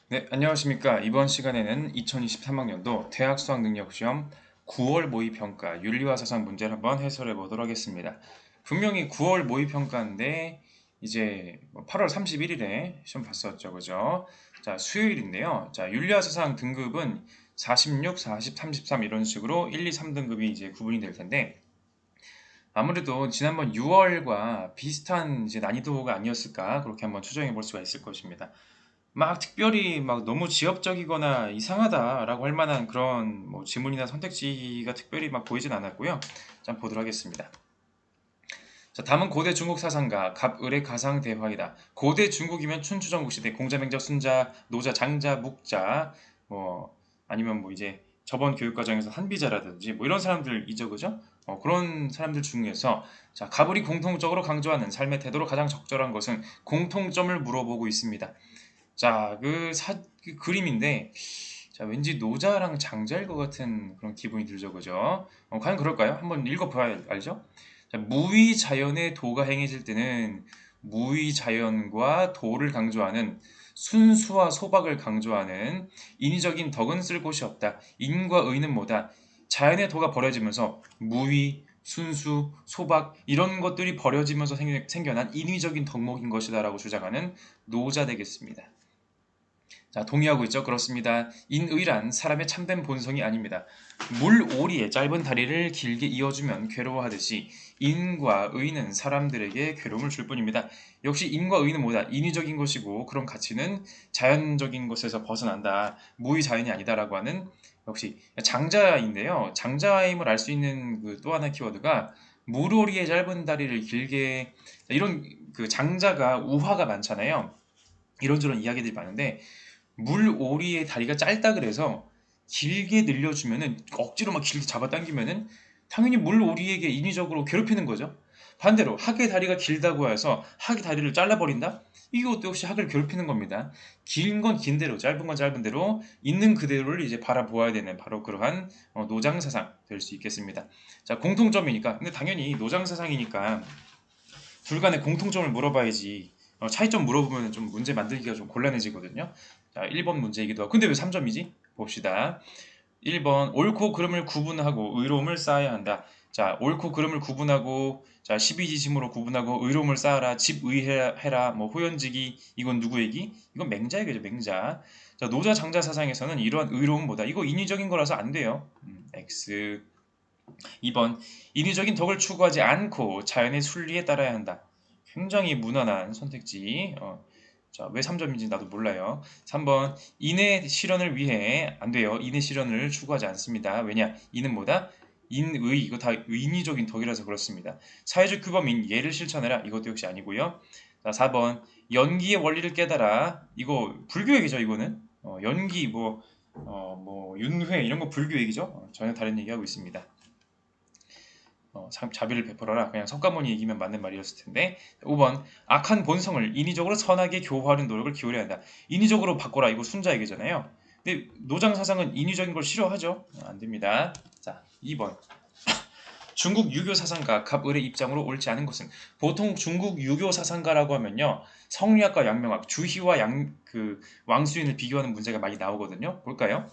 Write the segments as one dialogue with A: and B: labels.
A: 네, 안녕하십니까. 이번 시간에는 2023학년도 대학 수학 능력 시험 9월 모의 평가 윤리와 사상 문제를 한번 해설해 보도록 하겠습니다. 분명히 9월 모의 평가인데 이제 8월 31일에 시험 봤었죠. 그죠? 자, 수요일인데요. 자, 윤리와 사상 등급은 46, 40, 33 이런 식으로 1, 2, 3등급이 이제 구분이 될 텐데 아무래도 지난번 6월과 비슷한 이제 난이도가 아니었을까 그렇게 한번 추정해 볼 수가 있을 것입니다. 막 특별히 막 너무 지엽적이거나 이상하다라고 할 만한 그런 뭐 지문이나 선택지가 특별히 막 보이진 않았고요. 자, 한번 보도록 하겠습니다. 자, 다음은 고대 중국 사상가 갑을의 가상 대화이다. 고대 중국이면 춘추전국 시대 공자맹자 순자 노자 장자 묵자 뭐 아니면 뭐 이제 저번 교육과정에서 한비자라든지 뭐 이런 사람들이죠, 그죠? 그런 사람들 중에서 자, 갑을이 공통적으로 강조하는 삶의 태도로 가장 적절한 것은 공통점을 물어보고 있습니다. 자, 그 그림인데, 자, 왠지 노자랑 장자일 것 같은 그런 기분이 들죠, 그죠? 과연 그럴까요? 한번 읽어봐야 알죠? 자, 무위자연의 도가 행해질 때는 무위자연과 도를 강조하는 순수와 소박을 강조하는 인위적인 덕은 쓸 곳이 없다. 인과 의는 뭐다? 자연의 도가 버려지면서 무위, 순수, 소박 이런 것들이 버려지면서 생겨난 인위적인 덕목인 것이다라고 주장하는 노자 되겠습니다. 자, 동의하고 있죠? 그렇습니다. 인의란 사람의 참된 본성이 아닙니다. 물오리의 짧은 다리를 길게 이어주면 괴로워하듯이 인과 의는 사람들에게 괴로움을 줄 뿐입니다. 역시 인과 의는 뭐다? 인위적인 것이고 그런 가치는 자연적인 것에서 벗어난다. 무의자연이 아니다라고 하는 역시 장자인데요. 장자임을 알 수 있는 그 또 하나의 키워드가 물오리의 짧은 다리를 길게 이런 그 장자가 우화가 많잖아요. 이런저런 이야기들이 많은데 물오리의 다리가 짧다 그래서 길게 늘려주면은 억지로 막 길게 잡아당기면은 당연히 물오리에게 인위적으로 괴롭히는 거죠. 반대로 학의 다리가 길다고 해서 학의 다리를 잘라버린다? 이것도 역시 학을 괴롭히는 겁니다. 긴 건 긴 대로, 짧은 건 짧은 대로 있는 그대로를 이제 바라보아야 되는 바로 그러한 노장사상 될 수 있겠습니다. 자, 공통점이니까. 근데 당연히 노장사상이니까 둘 간의 공통점을 물어봐야지 차이점 물어보면 좀 문제 만들기가 좀 곤란해지거든요. 자, 1번 문제이기도 하고. 근데 왜 3점이지? 봅시다. 1번 옳고 그름을 구분하고 의로움을 쌓아야 한다. 자, 옳고 그름을 구분하고 자, 십이지심으로 구분하고 의로움을 쌓아라. 집의해라. 뭐 호연지기 이건 누구 얘기? 이건 맹자 얘기죠. 맹자. 자, 노자 장자 사상에서는 이러한 의로움 뭐다? 이거 인위적인 거라서 안 돼요. X. 2번 인위적인 덕을 추구하지 않고 자연의 순리에 따라야 한다. 굉장히 무난한 선택지. 자, 왜 3점인지 나도 몰라요. 3번 인의 실현을 위해 안 돼요. 인의 실현을 추구하지 않습니다. 왜냐? 인은 뭐다? 인의 이거 다 인위적인 덕이라서 그렇습니다. 사회적 규범인 예를 실천해라. 이것도 역시 아니고요. 자, 4번 연기의 원리를 깨달아. 이거 불교 얘기죠, 이거는. 연기 뭐 윤회 이런 거 불교 얘기죠. 전혀 다른 얘기하고 있습니다. 자비를 베풀어라. 그냥 석가모니 얘기면 맞는 말이었을 텐데. 5번 악한 본성을 인위적으로 선하게 교화하는 노력을 기울여야 한다. 인위적으로 바꿔라. 이거 순자 얘기잖아요. 근데 노장 사상은 인위적인 걸 싫어하죠. 안 됩니다. 자, 2번 중국 유교 사상가 갑을의 입장으로 옳지 않은 것은 보통 중국 유교 사상가라고 하면요 성리학과 양명학 주희와 양 그 왕수인을 비교하는 문제가 많이 나오거든요. 볼까요?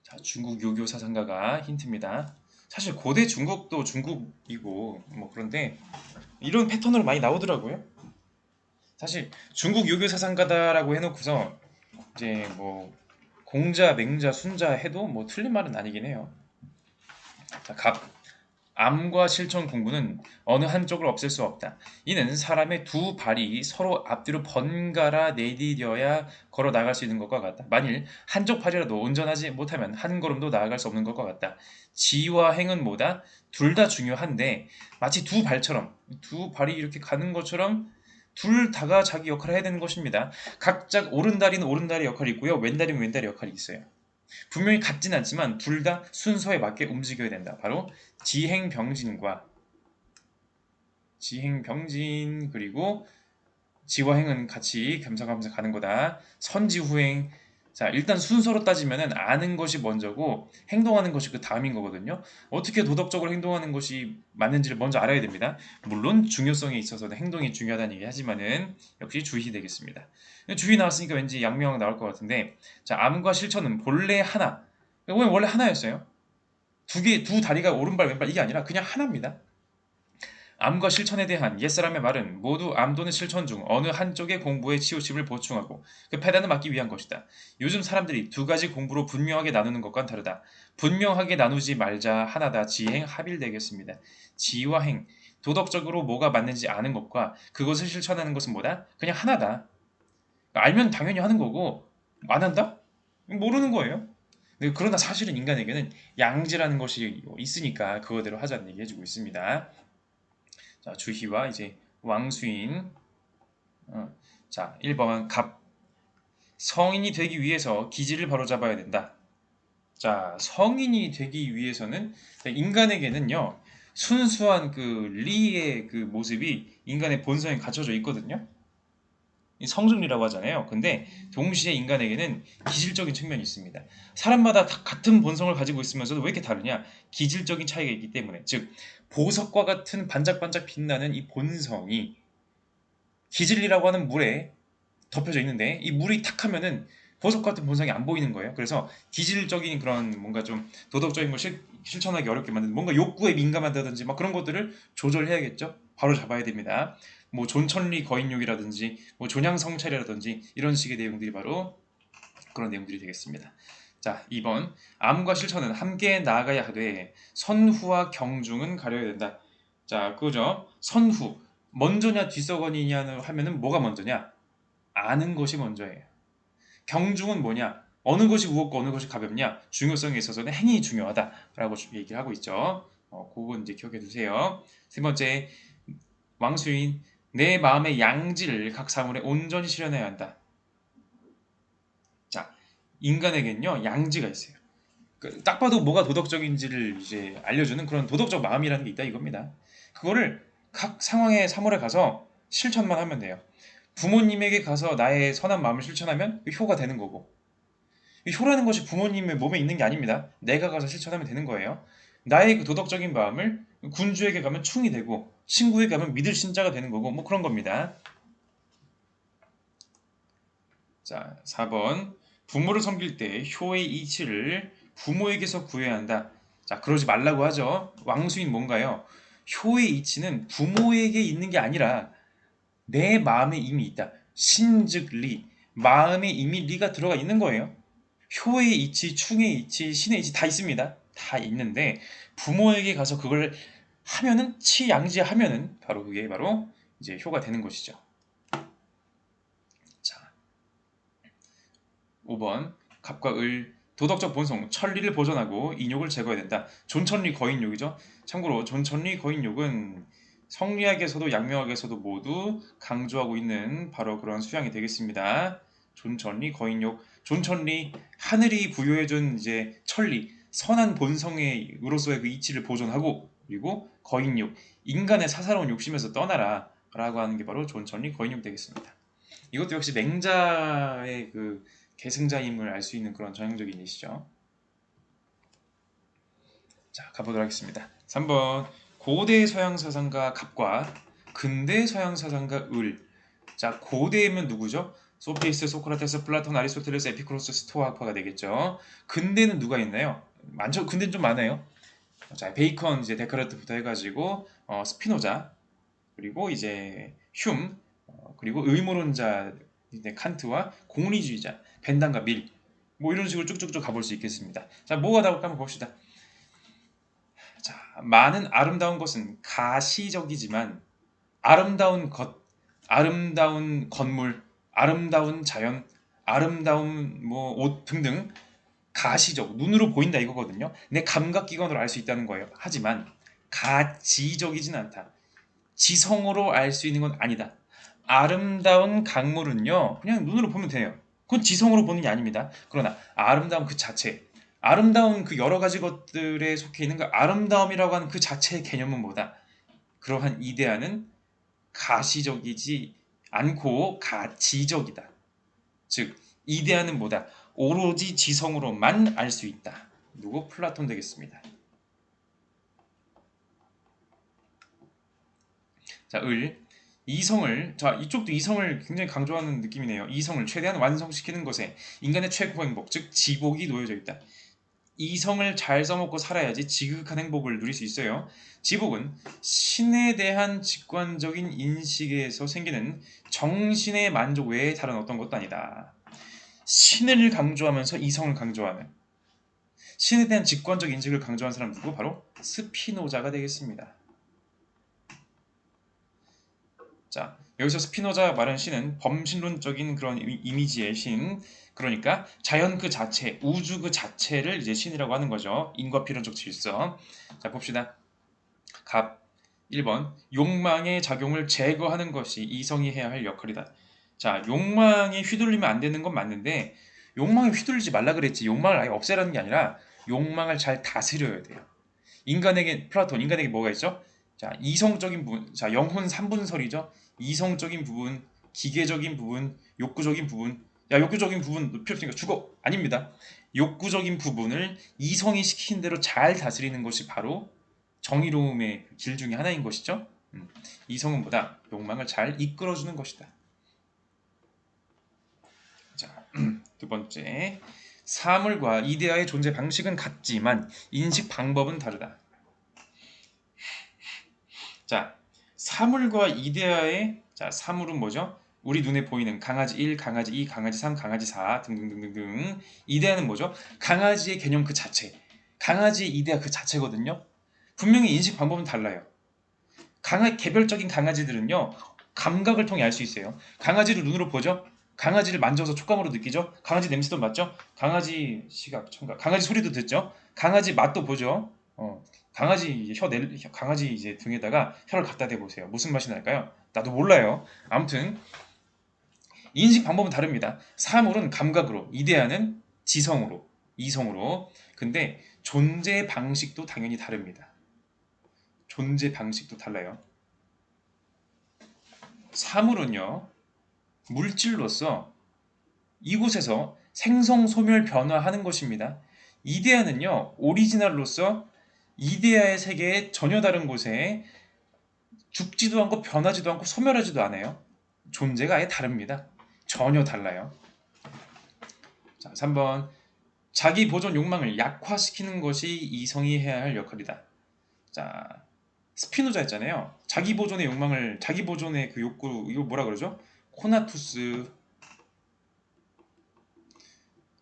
A: 자, 중국 유교 사상가가 힌트입니다. 사실 고대 중국도 중국이고 뭐 그런데 이런 패턴으로 많이 나오더라고요. 사실 중국 유교 사상가다라고 해놓고서 이제 뭐 공자, 맹자, 순자 해도 뭐 틀린 말은 아니긴 해요. 자, 갑 암과 실천 공부는 어느 한쪽을 없앨 수 없다. 이는 사람의 두 발이 서로 앞뒤로 번갈아 내디뎌야 걸어 나갈 수 있는 것과 같다. 만일 한쪽 발이라도 온전하지 못하면 한 걸음도 나아갈 수 없는 것과 같다. 지와 행은 뭐다? 둘 다 중요한데 마치 두 발처럼 두 발이 이렇게 가는 것처럼 둘 다가 자기 역할을 해야 되는 것입니다. 각자 오른다리는 오른다리 역할이 있고요. 왼다리는 왼다리 역할이 있어요. 분명히 같진 않지만 둘 다 순서에 맞게 움직여야 된다. 바로 지행병진과 지행병진 그리고 지와 행은 같이 겸사겸사 가는 거다. 선지후행 자, 일단 순서로 따지면은 아는 것이 먼저고 행동하는 것이 그 다음인 거거든요. 어떻게 도덕적으로 행동하는 것이 맞는지를 먼저 알아야 됩니다. 물론 중요성에 있어서는 행동이 중요하다는 얘기 하지만은 역시 주의 되겠습니다. 주의 나왔으니까 왠지 양명 나올 것 같은데, 자, 암과 실천은 본래 하나. 원래 하나였어요. 두 다리가 오른발 왼발 이게 아니라 그냥 하나입니다. 암과 실천에 대한 옛사람의 말은 모두 암 또는 실천 중 어느 한쪽의 공부에 치우침을 보충하고 그 패단을 막기 위한 것이다. 요즘 사람들이 두 가지 공부로 분명하게 나누는 것과는 다르다. 분명하게 나누지 말자 하나다. 지행 합일되겠습니다. 지와 행, 도덕적으로 뭐가 맞는지 아는 것과 그것을 실천하는 것은 뭐다? 그냥 하나다. 알면 당연히 하는 거고 안 한다? 모르는 거예요. 그러나 사실은 인간에게는 양지라는 것이 있으니까 그거대로 하자는 얘기 해주고 있습니다. 자, 주희와 이제 왕수인. 자, 1번 갑. 성인이 되기 위해서 기질을 바로잡아야 된다. 자, 성인이 되기 위해서는 인간에게는요, 순수한 그 리의 그 모습이 인간의 본성에 갖춰져 있거든요. 성질리라고 하잖아요. 근데 동시에 인간에게는 기질적인 측면이 있습니다. 사람마다 다 같은 본성을 가지고 있으면서도 왜 이렇게 다르냐? 기질적인 차이가 있기 때문에. 즉, 보석과 같은 반짝반짝 빛나는 이 본성이 기질리라고 하는 물에 덮여져 있는데, 이 물이 탁 하면은 보석 같은 본성이 안 보이는 거예요. 그래서 기질적인 그런 뭔가 좀 도덕적인 걸 실천하기 어렵게 만드는, 뭔가 욕구에 민감하다든지 막 그런 것들을 조절해야겠죠. 바로 잡아야 됩니다. 뭐 존천리 거인욕이라든지 뭐 존양성찰이라든지 이런 식의 내용들이 바로 그런 내용들이 되겠습니다. 자, 2번. 암과 실천은 함께 나아가야 하되 선후와 경중은 가려야 된다. 자, 그거죠. 선후. 먼저냐 뒤서거니냐 하면은 뭐가 먼저냐? 아는 것이 먼저예요. 경중은 뭐냐? 어느 것이 무겁고 어느 것이 가볍냐? 중요성에 있어서는 행이 중요하다라고 얘기를 하고 있죠. 그거 이제 기억해 두세요. 세 번째, 왕수인. 내 마음의 양지를 각 사물에 온전히 실현해야 한다. 자, 인간에겐요 양지가 있어요. 딱 봐도 뭐가 도덕적인지를 이제 알려주는 그런 도덕적 마음이라는 게 있다 이겁니다. 그거를 각 상황의 사물에 가서 실천만 하면 돼요. 부모님에게 가서 나의 선한 마음을 실천하면 효가 되는 거고, 이 효라는 것이 부모님의 몸에 있는 게 아닙니다. 내가 가서 실천하면 되는 거예요. 나의 그 도덕적인 마음을 군주에게 가면 충이 되고 친구에게 가면 믿을 신자가 되는 거고 뭐 그런 겁니다. 자, 4번. 부모를 섬길 때 효의 이치를 부모에게서 구해야 한다. 자, 그러지 말라고 하죠. 왕수인 뭔가요? 효의 이치는 부모에게 있는 게 아니라 내 마음에 이미 있다. 신즉 리. 마음에 이미 리가 들어가 있는 거예요. 효의 이치, 충의 이치, 신의 이치 다 있습니다. 다 있는데 부모에게 가서 그걸 하면은 치양지하면은 바로 그게 바로 이제 효가 되는 것이죠. 자, 5번. 갑과 을. 도덕적 본성, 천리를 보존하고 인욕을 제거해야 된다. 존천리 거인욕이죠. 참고로 존천리 거인욕은 성리학에서도 양명학에서도 모두 강조하고 있는 바로 그런 수양이 되겠습니다. 존천리 거인욕. 존천리, 하늘이 부여해준 이제 천리, 선한 본성으로서의 그 이치를 보존하고, 그리고 거인욕, 인간의 사사로운 욕심에서 떠나라 라고 하는 게 바로 존천리 거인욕 되겠습니다. 이것도 역시 맹자의 그 계승자임을 알 수 있는 그런 전형적인 예시죠. 자, 가보도록 하겠습니다. 3번. 고대 서양 사상가 갑과 근대 서양 사상가 을. 자, 고대면 누구죠? 소피스트, 소크라테스, 플라톤, 아리스토텔레스, 에피쿠로스, 스토아파가 되겠죠. 근대는 누가 있나요? 많죠. 근대는 좀 많아요. 자, 베이컨, 이제 데카르트부터 해가지고 스피노자, 그리고 이제 흉, 그리고 의무론자 이제 칸트와 공리주의자 벤담과 밀, 뭐 이런 식으로 쭉쭉쭉 가볼 수 있겠습니다. 자, 뭐가 나올까 한번 봅시다. 자, 많은 아름다운 것은 가시적이지만 아름다운 것, 아름다운 건물, 아름다운 자연, 아름다운 뭐 옷 등등 가시적, 눈으로 보인다 이거거든요. 내 감각기관으로 알 수 있다는 거예요. 하지만 가지적이진 않다. 지성으로 알 수 있는 건 아니다. 아름다운 강물은요, 그냥 눈으로 보면 돼요. 그건 지성으로 보는 게 아닙니다. 그러나 아름다움 그 자체, 아름다운 그 여러 가지 것들에 속해 있는 그 아름다움이라고 하는 그 자체의 개념은 뭐다? 그러한 이데아는 가시적이지 않고 가지적이다. 즉, 이데아는 뭐다? 오로지 지성으로만 알 수 있다. 누구? 플라톤 되겠습니다. 자, 이성을, 자, 이쪽도 이성을 굉장히 강조하는 느낌이네요. 이성을 최대한 완성시키는 것에 인간의 최고 행복, 즉 지복이 놓여져 있다. 이성을 잘 써먹고 살아야지 지극한 행복을 누릴 수 있어요. 지복은 신에 대한 직관적인 인식에서 생기는 정신의 만족 외에 다른 어떤 것도 아니다. 신을 강조하면서 이성을 강조하는, 신에 대한 직관적 인식을 강조한 사람 누구? 바로 스피노자가 되겠습니다. 자, 여기서 스피노자 말하는 신은 범신론적인 그런 이미지의 신, 그러니까 자연 그 자체, 우주 그 자체를 이제 신이라고 하는 거죠. 인과 필연적 질서. 자, 봅시다. 갑 1번, 욕망의 작용을 제거하는 것이 이성이 해야 할 역할이다. 자, 욕망에 휘둘리면 안 되는 건 맞는데 욕망에 휘둘리지 말라 그랬지. 욕망을 아예 없애라는 게 아니라 욕망을 잘 다스려야 돼요. 플라톤, 인간에게 뭐가 있죠? 자, 이성적인 부분, 자, 영혼 3분설이죠. 이성적인 부분, 기계적인 부분, 욕구적인 부분. 야, 욕구적인 부분 필요 없으니까 죽어. 아닙니다. 욕구적인 부분을 이성이 시킨 대로 잘 다스리는 것이 바로 정의로움의 길 중에 하나인 것이죠. 이성은 보다 욕망을 잘 이끌어주는 것이다. 자, 두 번째. 사물과 이데아의 존재 방식은 같지만 인식 방법은 다르다. 자, 사물과 이데아의, 자, 사물은 뭐죠? 우리 눈에 보이는 강아지 1, 강아지 2, 강아지 3, 강아지 4 등등등등등. 이데아는 뭐죠? 강아지의 개념 그 자체. 강아지의 이데아 그 자체거든요. 분명히 인식 방법은 달라요. 개별적인 강아지들은요, 감각을 통해 알 수 있어요. 강아지를 눈으로 보죠? 강아지를 만져서 촉감으로 느끼죠? 강아지 냄새도 맡죠? 강아지 시각, 청각, 강아지 소리도 듣죠? 강아지 맛도 보죠? 강아지 이제 등에다가 혀를 갖다 대보세요. 무슨 맛이 날까요? 나도 몰라요. 아무튼 인식 방법은 다릅니다. 사물은 감각으로, 이데아는 지성으로, 이성으로. 근데 존재 방식도 당연히 다릅니다. 존재 방식도 달라요. 사물은요, 물질로서 이곳에서 생성, 소멸, 변화하는 것입니다. 이데아는요, 오리지널로서 이데아의 세계에 전혀 다른 곳에 죽지도 않고 변하지도 않고 소멸하지도 않아요. 존재가 아예 다릅니다. 전혀 달라요. 자, 3번. 자기 보존 욕망을 약화시키는 것이 이성이 해야 할 역할이다. 자, 스피노자 했잖아요. 자기 보존의 욕망을, 자기 보존의 그 욕구, 이거 뭐라 그러죠? 코나투스.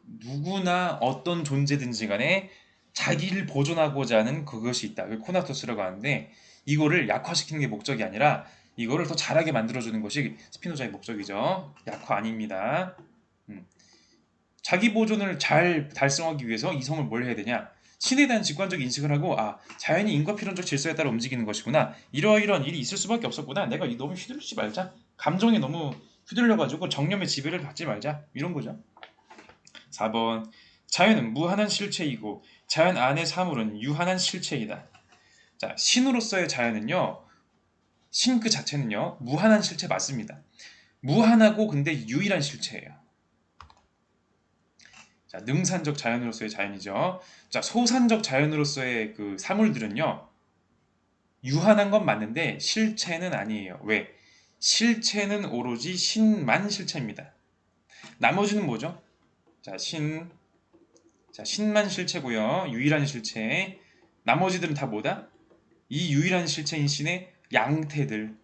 A: 누구나 어떤 존재든지 간에 자기를 보존하고자 하는 그것이 있다. 그걸 코나투스라고 하는데, 이거를 약화시키는 게 목적이 아니라 이거를 더 잘하게 만들어주는 것이 스피노자의 목적이죠. 약화 아닙니다. 자기 보존을 잘 달성하기 위해서 이성을 뭘 해야 되냐? 신에 대한 직관적 인식을 하고, 아, 자연이 인과 필연적 질서에 따라 움직이는 것이구나. 이러이러한 일이 있을 수밖에 없었구나. 내가 너무 휘둘리지 말자. 감정에 너무 휘둘려가지고 정념의 지배를 받지 말자. 이런 거죠. 4번. 자연은 무한한 실체이고 자연 안의 사물은 유한한 실체이다. 자, 신으로서의 자연은요, 신 그 자체는요, 무한한 실체 맞습니다. 무한하고 근데 유일한 실체예요. 자, 능산적 자연으로서의 자연이죠. 자, 소산적 자연으로서의 그 사물들은요, 유한한 건 맞는데 실체는 아니에요. 왜? 실체는 오로지 신만 실체입니다. 나머지는 뭐죠? 자, 신만 실체고요. 유일한 실체. 나머지들은 다 뭐다? 이 유일한 실체인 신의 양태들.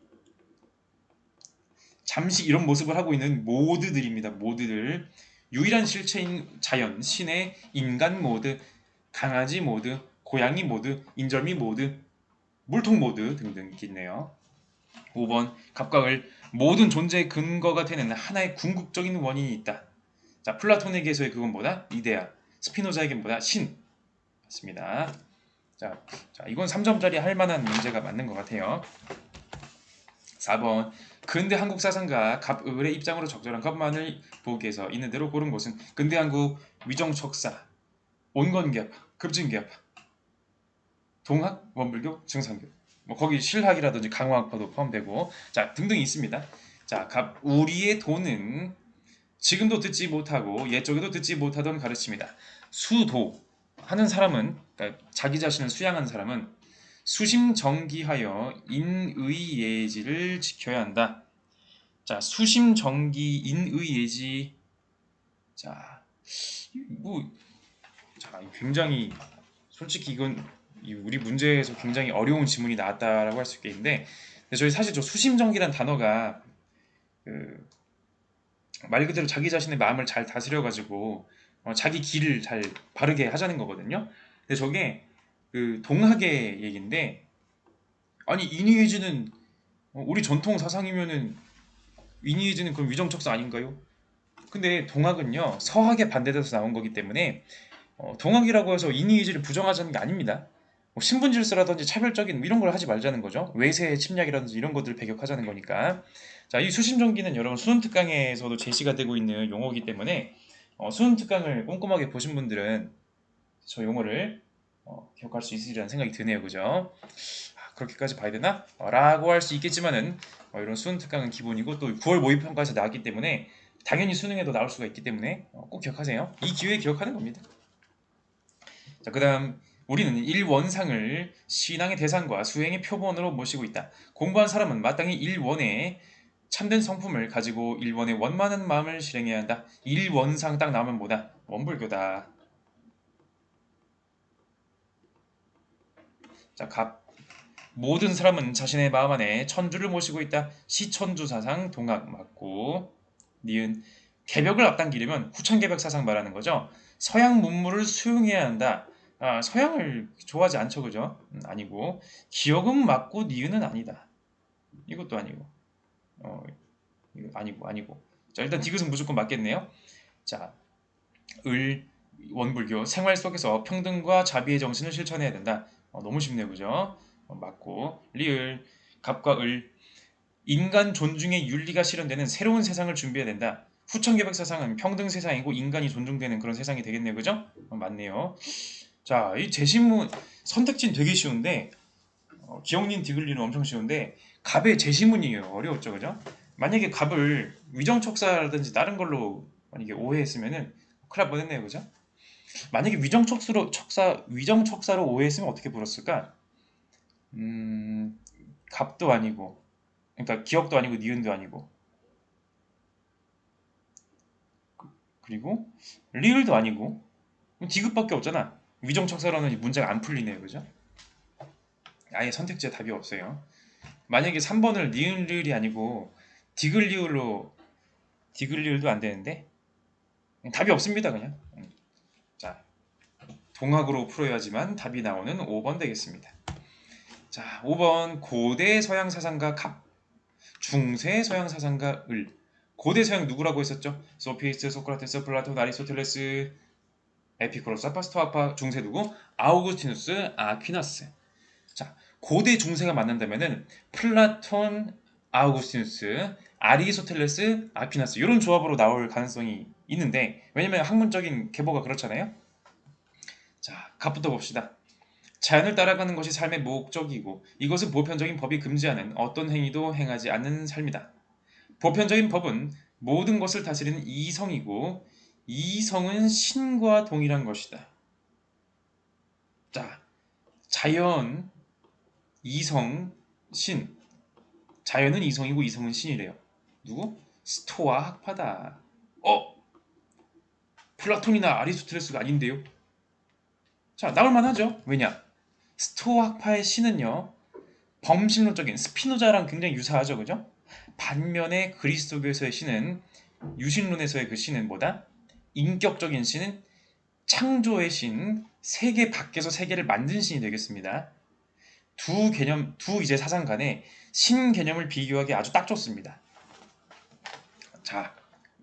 A: 잠시 이런 모습을 하고 있는 모드들입니다. 모드들. 유일한 실체인 자연, 신의 인간 모드, 강아지 모드, 고양이 모드, 인절미 모드, 물통 모드 등등 있네요. 5번. 갑각을 모든 존재의 근거가 되는 하나의 궁극적인 원인이 있다. 자, 플라톤에게서의 그건 뭐다? 이데아. 스피노자에겐 뭐다? 신. 맞습니다. 자, 이건 3점짜리 할 만한 문제가 맞는 것 같아요. 4번. 근대 한국 사상가 갑을의 입장으로 적절한 것만을 보기 위해서 있는 대로 고른 것은 근대 한국 위정척사, 온건계합, 급진계합, 동학, 원불교, 증상교. 뭐 거기 실학이라든지 강화학파도 포함되고, 자, 등등이 있습니다. 자, 우리의 돈은, 지금도 듣지 못하고 옛적에도 듣지 못하던 가르침이다. 수도 하는 사람은, 그러니까 자기 자신을 수양하는 사람은 수심정기하여 인의예지를 지켜야 한다. 자, 수심정기 인의예지. 자, 뭐, 자, 굉장히 솔직히 이건 우리 문제에서 굉장히 어려운 지문이 나왔다라고 할 수 있겠는데, 근데 저희 사실 저 수심정기란 단어가 그 말 그대로 자기 자신의 마음을 잘 다스려 가지고 자기 길을 잘 바르게 하자는 거거든요. 근데 저게 그 동학의 얘기인데, 아니 이니에즈는 우리 전통 사상이면은 이니에즈는 그럼 위정척사 아닌가요? 근데 동학은요 서학에 반대돼서 나온 거기 때문에 동학이라고 해서 이니에즈를 부정하자는 게 아닙니다. 뭐 신분질서라든지 차별적인 이런 걸 하지 말자는 거죠. 외세 침략이라든지 이런 것들을 배격하자는 거니까. 자, 이 수심정기는 여러분 수능특강에서도 제시가 되고 있는 용어이기 때문에 수능특강을 꼼꼼하게 보신 분들은 저 용어를 기억할 수 있으리라는 생각이 드네요. 그죠? 그렇게까지 봐야 되나? 라고 할 수 있겠지만은 이런 수능특강은 기본이고 또 9월 모의평가에서 나왔기 때문에 당연히 수능에도 나올 수가 있기 때문에 꼭 기억하세요. 이 기회에 기억하는 겁니다. 자, 그 다음 우리는 일원상을 신앙의 대상과 수행의 표본으로 모시고 있다. 공부한 사람은 마땅히 일원의 참된 성품을 가지고 일원의 원만한 마음을 실행해야 한다. 일원상 딱 나오면 뭐다? 원불교다. 자, 갑. 모든 사람은 자신의 마음 안에 천주를 모시고 있다. 시천주 사상 동학 맞고. 니은. 개벽을 앞당기려면 후천개벽 사상 말하는 거죠. 서양 문물을 수용해야 한다. 서양을 좋아하지 않죠, 그죠? 아니고. 기억은 맞고 니은은 아니다. 이것도 아니고. 어, 이거 아니고. 자, 일단 디귿은 무조건 맞겠네요. 자, 을. 원불교 생활 속에서 평등과 자비의 정신을 실천해야 된다. 너무 쉽네요, 그죠? 맞고. 리을. 갑과 을. 인간 존중의 윤리가 실현되는 새로운 세상을 준비해야 된다. 후천개벽 사상은 평등 세상이고 인간이 존중되는 그런 세상이 되겠네요, 그죠? 맞네요. 자, 이 제시문 선택지는 되게 쉬운데 기억닌 디귿리는 엄청 쉬운데 갑의 제시문이에요. 어려웠죠, 그죠? 만약에 갑을 위정척사라든지 다른 걸로 만약에 오해했으면은 큰일 날 뻔했네요, 그죠? 만약에 위정척사로 오해했으면 어떻게 불었을까? 갑도 아니고, 그러니까 기억도 아니고 니은도 아니고, 그리고 리을도 아니고 디귿밖에 없잖아. 위정척사로는 문제가 안 풀리네요, 그죠? 아예 선택지에 답이 없어요. 만약에 3번을 니은 리을이 아니고 디귿리을로 디귿리을도 안 되는데 답이 없습니다, 그냥. 자, 동학으로 풀어야지만 답이 나오는 5번 되겠습니다. 자, 5번 고대 서양 사상가 갑, 중세 서양 사상가 을. 고대 서양 누구라고 했었죠? 소피스트, 소크라테스, 플라톤, 아리스토텔레스, 에피쿠로스, 파스토아파. 중세 누구? 아우구스티누스, 아퀴나스. 자, 고대 중세가 만난다면은 플라톤, 아우구스티누스, 아리스토텔레스, 아퀴나스 이런 조합으로 나올 가능성이 있는데, 왜냐면 학문적인 계보가 그렇잖아요. 자, 갑부터 봅시다. 자연을 따라가는 것이 삶의 목적이고 이것은 보편적인 법이 금지하는 어떤 행위도 행하지 않는 삶이다. 보편적인 법은 모든 것을 다스리는 이성이고 이성은 신과 동일한 것이다. 자, 자연, 이성, 신. 자연은 이성이고 이성은 신이래요. 누구? 스토아 학파다. 플라톤이나 아리스토텔레스가 아닌데요? 자, 나올만 하죠. 왜냐? 스토아 학파의 신은요, 범신론적인 스피노자랑 굉장히 유사하죠, 그죠? 반면에 그리스도교에서의 신은, 유신론에서의 그 신은 뭐다? 인격적인 신은 창조의 신, 세계 밖에서 세계를 만든 신이 되겠습니다. 두 개념, 두 이제 사상 간에 신 개념을 비교하기 아주 딱 좋습니다. 자,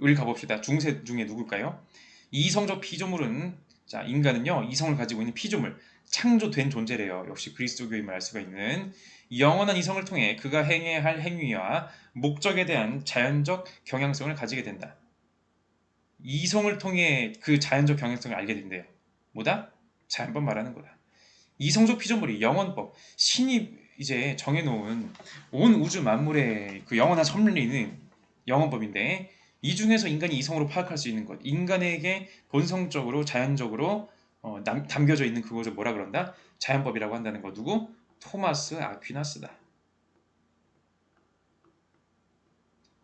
A: 을 가봅시다. 중세 중에 누굴까요? 이성적 피조물은, 자, 인간은요 이성을 가지고 있는 피조물, 창조된 존재래요. 역시 그리스도교임을 알 수가 있는 영원한 이성을 통해 그가 행해야 할 행위와 목적에 대한 자연적 경향성을 가지게 된다. 이성을 통해 그 자연적 경향성을 알게 된대요. 뭐다? 자연법 말하는 거다. 이성적 피조물이 영원법, 신이 이제 정해놓은 온 우주 만물의 그 영원한 섭리는 영원법인데, 이 중에서 인간이 이성으로 파악할 수 있는 것, 인간에게 본성적으로 자연적으로 담겨져 있는 그것을 뭐라 그런다? 자연법이라고 한다는 거. 누구? 토마스 아퀴나스다.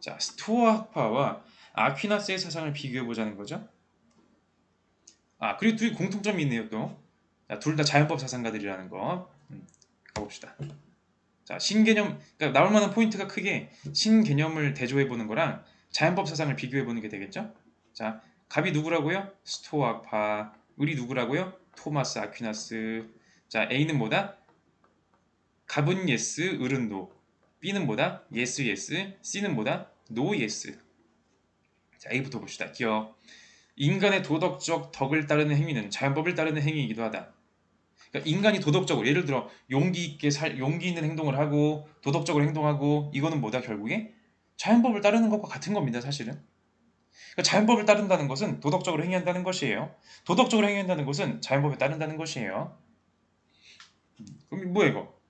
A: 자, 스토아 학파와 아퀴나스의 사상을 비교해 보자는 거죠. 아, 그리고 둘이 공통점이 있네요, 또. 자, 둘 다 자연법 사상가들이라는 거. 가봅시다. 자, 신개념, 그러니까 나올 만한 포인트가 크게 신개념을 대조해 보는 거랑 자연법 사상을 비교해 보는 게 되겠죠? 자, 갑이 누구라고요? 스토아파. 을이 누구라고요? 토마스 아퀴나스. 자, A는 뭐다? 갑은 예스, 을은 노. B는 뭐다? 예스, 예스. C는 뭐다? 노, 예스. 자, A부터 봅시다. 기억. 인간의 도덕적 덕을 따르는 행위는 자연법을 따르는 행위이기도 하다. 그러니까 인간이 도덕적으로 예를 들어 용기 있는 행동을 하고 도덕적으로 행동하고 이거는 뭐다 결국에 자연법을 따르는 것과 같은 겁니다 사실은. 그러니까 자연법을 따른다는 것은 도덕적으로 행위한다는 것이에요. 도덕적으로 행위한다는 것은 자연법에 따른다는 것이에요. 그럼 뭐야 이거?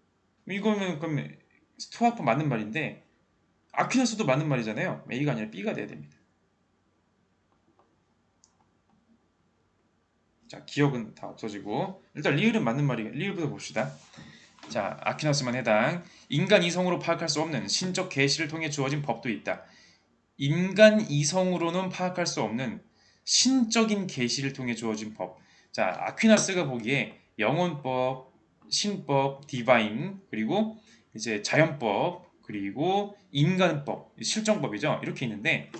A: 이거는 그럼 스토아프 맞는 말인데 아퀴나스도 맞는 말이잖아요. A가 아니라 B가 돼야 됩니다. 자, 기억은 다 없어지고 일단 리을은 맞는 말이에요. 리을부터 봅시다. 자, 아퀴나스만 해당. 인간 이성으로 파악할 수 없는 신적 계시를 통해 주어진 법도 있다. 인간 이성으로는 파악할 수 없는 신적인 계시를 통해 주어진 법. 자, 아퀴나스가 보기에 영혼법, 신법, 디바인, 그리고 이제 자연법, 그리고 인간법, 실정법이죠. 이렇게 있는데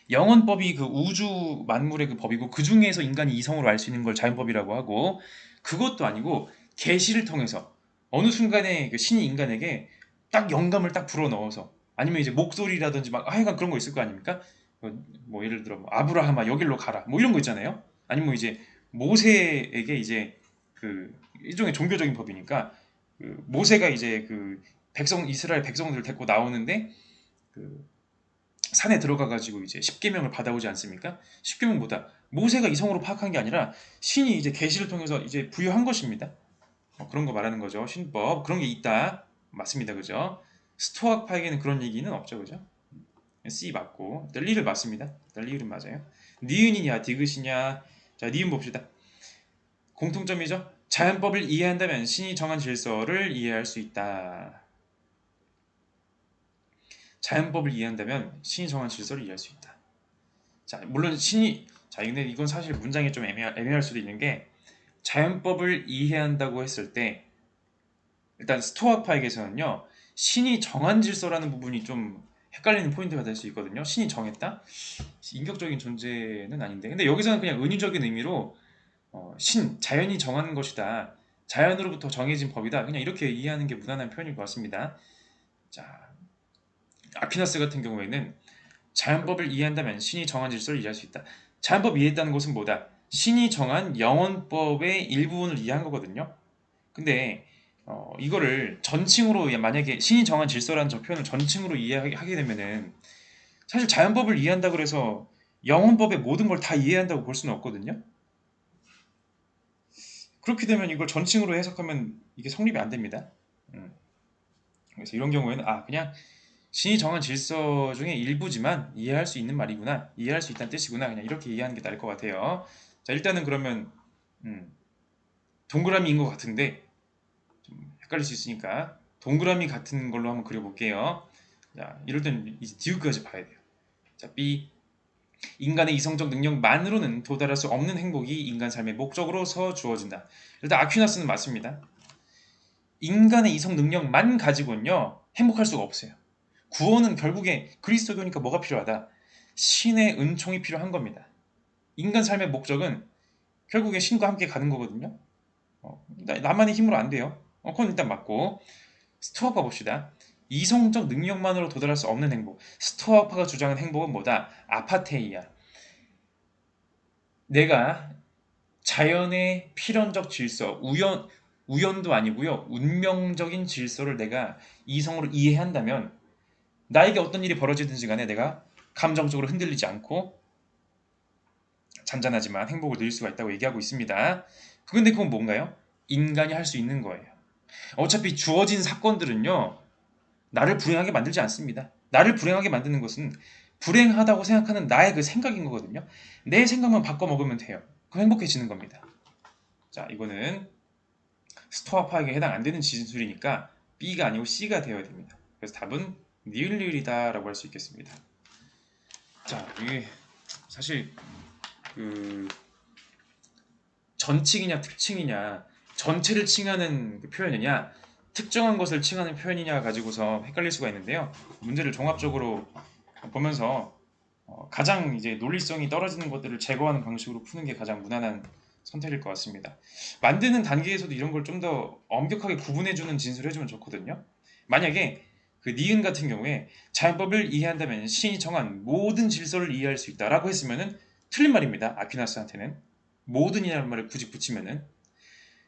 A: 영혼법이 그 우주 만물의 그 법이고 그 중에서 인간이 이성으로 알 수 있는 걸 자연법이라고 하고 그것도 아니고 계시를 통해서 어느 순간에 그 신이 인간에게 딱 영감을 딱 불어넣어서 아니면 이제 목소리라든지 막 하여간 그런 거 있을 거 아닙니까? 뭐 예를 들어 뭐 아브라함아 여길로 가라 뭐 이런 거 있잖아요. 아니면 뭐 이제 모세에게 이제 그 일종의 종교적인 법이니까 그 모세가 이제 그 백성 이스라엘 백성들을 데리고 나오는데 그 산에 들어가 가지고 이제 십계명을 받아오지 않습니까? 십계명보다 모세가 이성으로 파악한 게 아니라 신이 이제 계시를 통해서 이제 부여한 것입니다. 그런 거 말하는 거죠. 신법 그런 게 있다. 맞습니다. 그죠? 스토아파에게는 그런 얘기는 없죠. 그죠? C 맞고 일단 리를 맞습니다. 일단 리을은 맞아요. 니은이냐 디귿이냐 자 니은 봅시다. 공통점이죠. 자연법을 이해한다면 신이 정한 질서를 이해할 수 있다. 자연법을 이해한다면 신이 정한 질서를 이해할 수 있다. 자, 물론 신이 자, 근데 이건 사실 문장이 좀 애매할 수도 있는 게 자연법을 이해한다고 했을 때 일단 스토아파에게서는요 신이 정한 질서라는 부분이 좀 헷갈리는 포인트가 될 수 있거든요. 신이 정했다? 인격적인 존재는 아닌데 근데 여기서는 그냥 은유적인 의미로 자연이 정한 것이다. 자연으로부터 정해진 법이다. 그냥 이렇게 이해하는 게 무난한 표현일 것 같습니다. 자, 아퀴나스 같은 경우에는 자연법을 이해한다면 신이 정한 질서를 이해할 수 있다. 자연법 이해했다는 것은 뭐다? 신이 정한 영원법의 일부분을 이해한 거거든요. 근데 이거를 전칭으로 만약에 신이 정한 질서라는 저 표현을 전칭으로 이해하게 되면은 사실 자연법을 이해한다고 해서 영혼법의 모든 걸 다 이해한다고 볼 수는 없거든요. 그렇게 되면 이걸 전칭으로 해석하면 이게 성립이 안 됩니다. 음, 그래서 이런 경우에는 그냥 신이 정한 질서 중에 일부지만 이해할 수 있는 말이구나, 이해할 수 있다는 뜻이구나, 그냥 이렇게 이해하는 게 나을 것 같아요. 자, 일단은 그러면 음, 동그라미인 것 같은데 헷갈릴 수 있으니까 동그라미 같은 걸로 한번 그려볼게요. 자, 이럴 때는 이제 디귿까지 봐야 돼요. 자, B. 인간의 이성적 능력만으로는 도달할 수 없는 행복이 인간 삶의 목적으로서 주어진다. 일단 아퀴나스는 맞습니다. 인간의 이성 능력만 가지고는요 행복할 수가 없어요. 구원은 결국에 그리스도교니까 뭐가 필요하다? 신의 은총이 필요한 겁니다. 인간 삶의 목적은 결국에 신과 함께 가는 거거든요. 나만의 힘으로 안 돼요. 그건 일단 맞고 스토아파 봅시다. 이성적 능력만으로 도달할 수 없는 행복. 스토아파가 주장하는 행복은 뭐다? 아파테이야. 내가 자연의 필연적 질서, 우연도 아니고요. 운명적인 질서를 내가 이성으로 이해한다면 나에게 어떤 일이 벌어지든지 간에 내가 감정적으로 흔들리지 않고 잔잔하지만 행복을 누릴 수가 있다고 얘기하고 있습니다. 근데 그건 뭔가요? 인간이 할 수 있는 거예요. 어차피 주어진 사건들은요. 나를 불행하게 만들지 않습니다. 나를 불행하게 만드는 것은 불행하다고 생각하는 나의 그 생각인 거거든요. 내 생각만 바꿔 먹으면 돼요. 그럼 행복해지는 겁니다. 자, 이거는 스토아 파악에 해당 안 되는 진술이니까 B가 아니고 C가 되어야 됩니다. 그래서 답은 니을리을이다라고 할 수 있겠습니다. 자, 이게 사실 그 전칭이냐 특칭이냐, 전체를 칭하는 그 표현이냐 특정한 것을 칭하는 표현이냐 가지고서 헷갈릴 수가 있는데요. 문제를 종합적으로 보면서 가장 이제 논리성이 떨어지는 것들을 제거하는 방식으로 푸는 게 가장 무난한 선택일 것 같습니다. 만드는 단계에서도 이런 걸 좀 더 엄격하게 구분해주는 진술을 해주면 좋거든요. 만약에 그 니은 같은 경우에 자연법을 이해한다면 신이 정한 모든 질서를 이해할 수 있다라고 했으면은 틀린 말입니다. 아퀴나스한테는 모든이라는 말을 굳이 붙이면은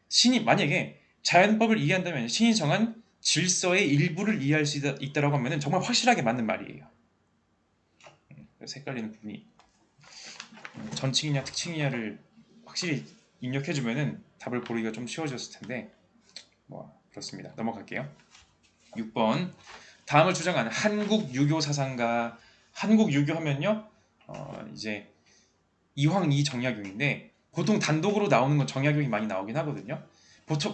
A: 신이 만약에 자연법을 이해한다면 신이 정한 질서의 일부를 이해할 수 있다라고 하면은 정말 확실하게 맞는 말이에요. 그래서 헷갈리는 부분이 전칭이냐 특칭이냐를 확실히 입력해주면은 답을 고르기가 좀 쉬워졌을 텐데 뭐 그렇습니다. 넘어갈게요. 6번 다음을 주장한 한국 유교 사상가. 한국 유교 하면요 이제 이황이 정약용인데 보통 단독으로 나오는 건 정약용이 많이 나오긴 하거든요.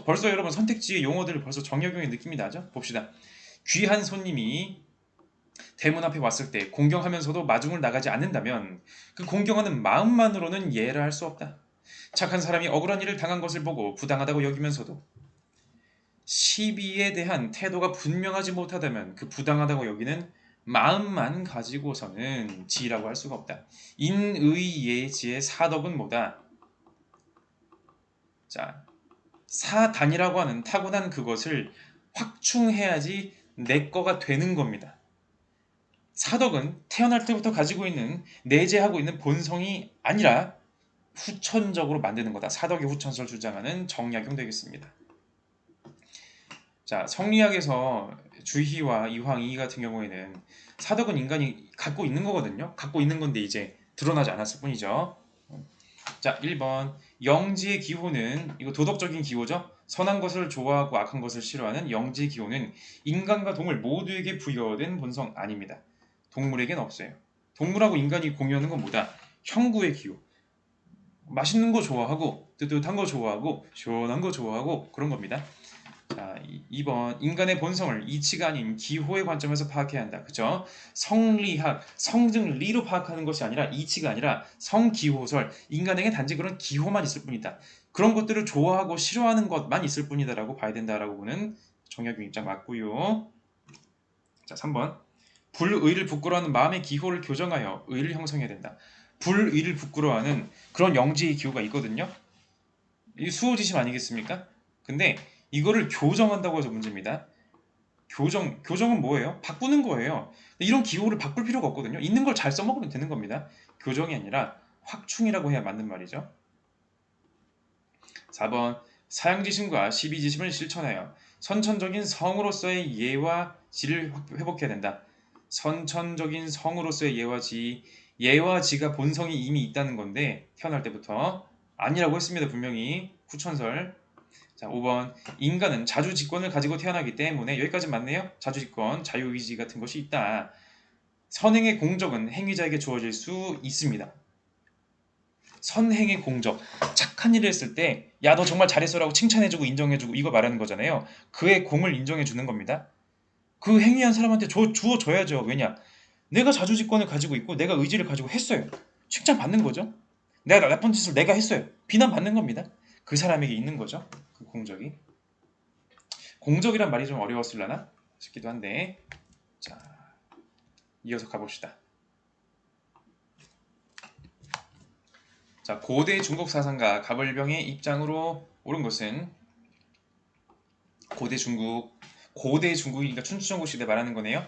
A: 벌써 여러분 선택지의 용어들을 벌써 정약용의 느낌이 나죠? 봅시다. 귀한 손님이 대문 앞에 왔을 때 공경하면서도 마중을 나가지 않는다면 그 공경하는 마음만으로는 예를 할 수 없다. 착한 사람이 억울한 일을 당한 것을 보고 부당하다고 여기면서도 시비에 대한 태도가 분명하지 못하다면 그 부당하다고 여기는 마음만 가지고서는 지라고 할 수가 없다. 인의예지의 사덕은 뭐다? 자, 사단이라고 하는 타고난 그것을 확충해야지 내 거가 되는 겁니다. 사덕은 태어날 때부터 가지고 있는 내재하고 있는 본성이 아니라 후천적으로 만드는 거다. 사덕의 후천설 주장하는 정약용 되겠습니다. 자, 성리학에서 주희와 이황이 같은 경우에는 사덕은 인간이 갖고 있는 거거든요. 갖고 있는 건데 이제 드러나지 않았을 뿐이죠. 자, 1번 영지의 기호는 이거 도덕적인 기호죠. 선한 것을 좋아하고 악한 것을 싫어하는 영지의 기호는 인간과 동물 모두에게 부여된 본성 아닙니다. 동물에겐 없어요. 동물하고 인간이 공유하는 건 뭐다? 형구의 기호. 맛있는 거 좋아하고 뜨뜻한 거 좋아하고 시원한 거 좋아하고 그런 겁니다. 자, 2번 인간의 본성을 이치가 아닌 기호의 관점에서 파악해야 한다. 그죠? 성리학, 성증리로 파악하는 것이 아니라 이치가 아니라 성기호설, 인간에게 단지 그런 기호만 있을 뿐이다. 그런 것들을 좋아하고 싫어하는 것만 있을 뿐이다라고 봐야 된다라고 보는 정약용 입장 맞고요. 자, 3번 불의를 부끄러워하는 마음의 기호를 교정하여 의를 형성해야 된다. 불의를 부끄러워하는 그런 영지의 기호가 있거든요. 이 수호지심 아니겠습니까? 근데 이거를 교정한다고 해서 문제입니다. 교정은 뭐예요? 바꾸는 거예요. 이런 기호를 바꿀 필요가 없거든요. 있는 걸 잘 써먹으면 되는 겁니다. 교정이 아니라 확충이라고 해야 맞는 말이죠. 4번 사양지심과 시비지심을 실천하여 선천적인 성으로서의 예와 지를 회복해야 된다. 선천적인 성으로서의 예와 지, 예와 지가 본성이 이미 있다는 건데 태어날 때부터 아니라고 했습니다. 분명히 후천설. 자, 5번 인간은 자주직권을 가지고 태어나기 때문에 여기까지 맞네요. 자주직권, 자유의지 같은 것이 있다. 선행의 공적은 행위자에게 주어질 수 있습니다. 선행의 공적, 착한 일을 했을 때 야 너 정말 잘했어라고 칭찬해주고 인정해주고 이거 말하는 거잖아요. 그의 공을 인정해주는 겁니다. 그 행위한 사람한테 주어줘야죠. 왜냐? 내가 자주직권을 가지고 있고 내가 의지를 가지고 했어요. 칭찬받는 거죠. 내가 나쁜 짓을 내가 했어요. 비난받는 겁니다. 그 사람에게 있는 거죠. 그 공적이. 공적이란 말이 좀 어려웠을라나 싶기도 한데 자 이어서 가봅시다. 자, 고대 중국 사상가 가벌병의 입장으로 옳은 것은 고대 중국이니까 춘추전국 시대 말하는 거네요.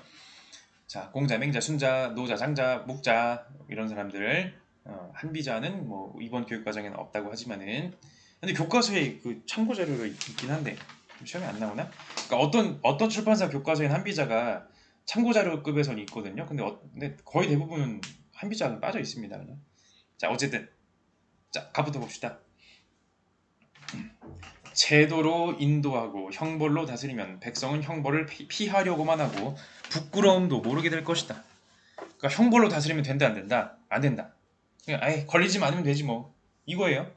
A: 자, 공자, 맹자, 순자, 노자, 장자, 묵자 이런 사람들 한비자는 뭐 이번 교육과정에는 없다고 하지만은 근데 교과서에 그 참고 자료가 있긴 한데 시험에 안 나오나? 그러니까 어떤 출판사 교과서에는 한비자가 참고 자료급에서는 있거든요. 근데 거의 대부분 한비자는 빠져 있습니다. 그냥. 자, 어쨌든 자, 가부터 봅시다. 제도로 인도하고 형벌로 다스리면 백성은 형벌을 피하려고만 하고 부끄러움도 모르게 될 것이다. 그러니까 형벌로 다스리면 된다 안 된다? 안 된다. 그냥 아예 걸리지만 않으면 되지 뭐. 이거예요.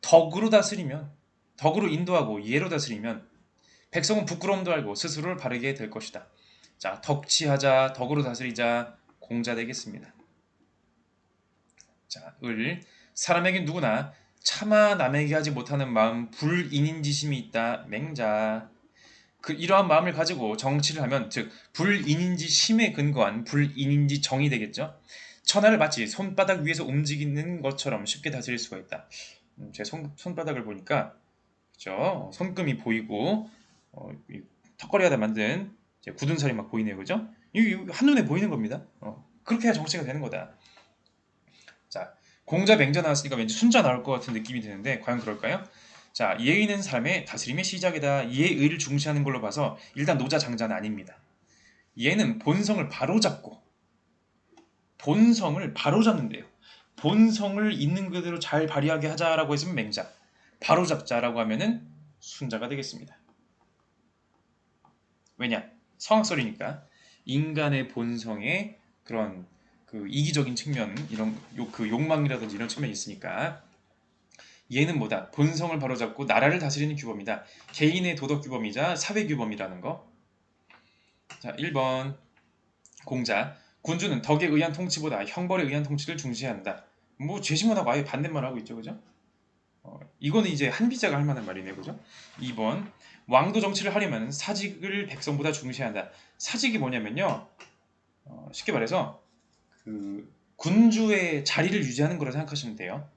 A: 덕으로 다스리면, 덕으로 인도하고 예로 다스리면 백성은 부끄러움도 알고 스스로를 바르게 될 것이다. 자, 덕치하자, 덕으로 다스리자, 공자 되겠습니다. 자, 을. 사람에겐 누구나 차마 남에게 하지 못하는 마음 불인인지심이 있다. 맹자. 이러한 마음을 가지고 정치를 하면 즉 불인인지심에 근거한 불인인지정이 되겠죠. 천하를 마치 손바닥 위에서 움직이는 것처럼 쉽게 다스릴 수가 있다. 제 손바닥을 보니까 그죠? 손금이 보이고 턱걸이하다 만든 굳은 살이 막 보이네요. 그죠? 이 한눈에 보이는 겁니다. 그렇게 해야 정치가 되는 거다. 자, 공자 맹자 나왔으니까 왠지 순자 나올 것 같은 느낌이 드는데 과연 그럴까요? 자, 예의는 사람의 다스림의 시작이다. 예의를 중시하는 걸로 봐서 일단 노자 장자는 아닙니다. 얘는 본성을 바로잡고 본성을 바로잡는데요. 본성을 있는 그대로 잘 발휘하게 하자라고 했으면 맹자, 바로잡자라고 하면은 순자가 되겠습니다. 왜냐? 성악설이니까 인간의 본성의 그런 그 이기적인 측면, 이런 그 욕망이라든지 이런 측면이 있으니까 얘는 뭐다? 본성을 바로잡고 나라를 다스리는 규범이다. 개인의 도덕 규범이자 사회 규범이라는 거. 자, 1번 공자. 군주는 덕에 의한 통치보다 형벌에 의한 통치를 중시한다. 뭐 제시문하고 아예 반대말 하고 있죠, 그죠? 이거는 이제 한비자가 할 만한 말이네요, 그죠? 2번 왕도 정치를 하려면 사직을 백성보다 중시한다. 사직이 뭐냐면요, 쉽게 말해서 그 군주의 자리를 유지하는 거라 생각하시면 돼요.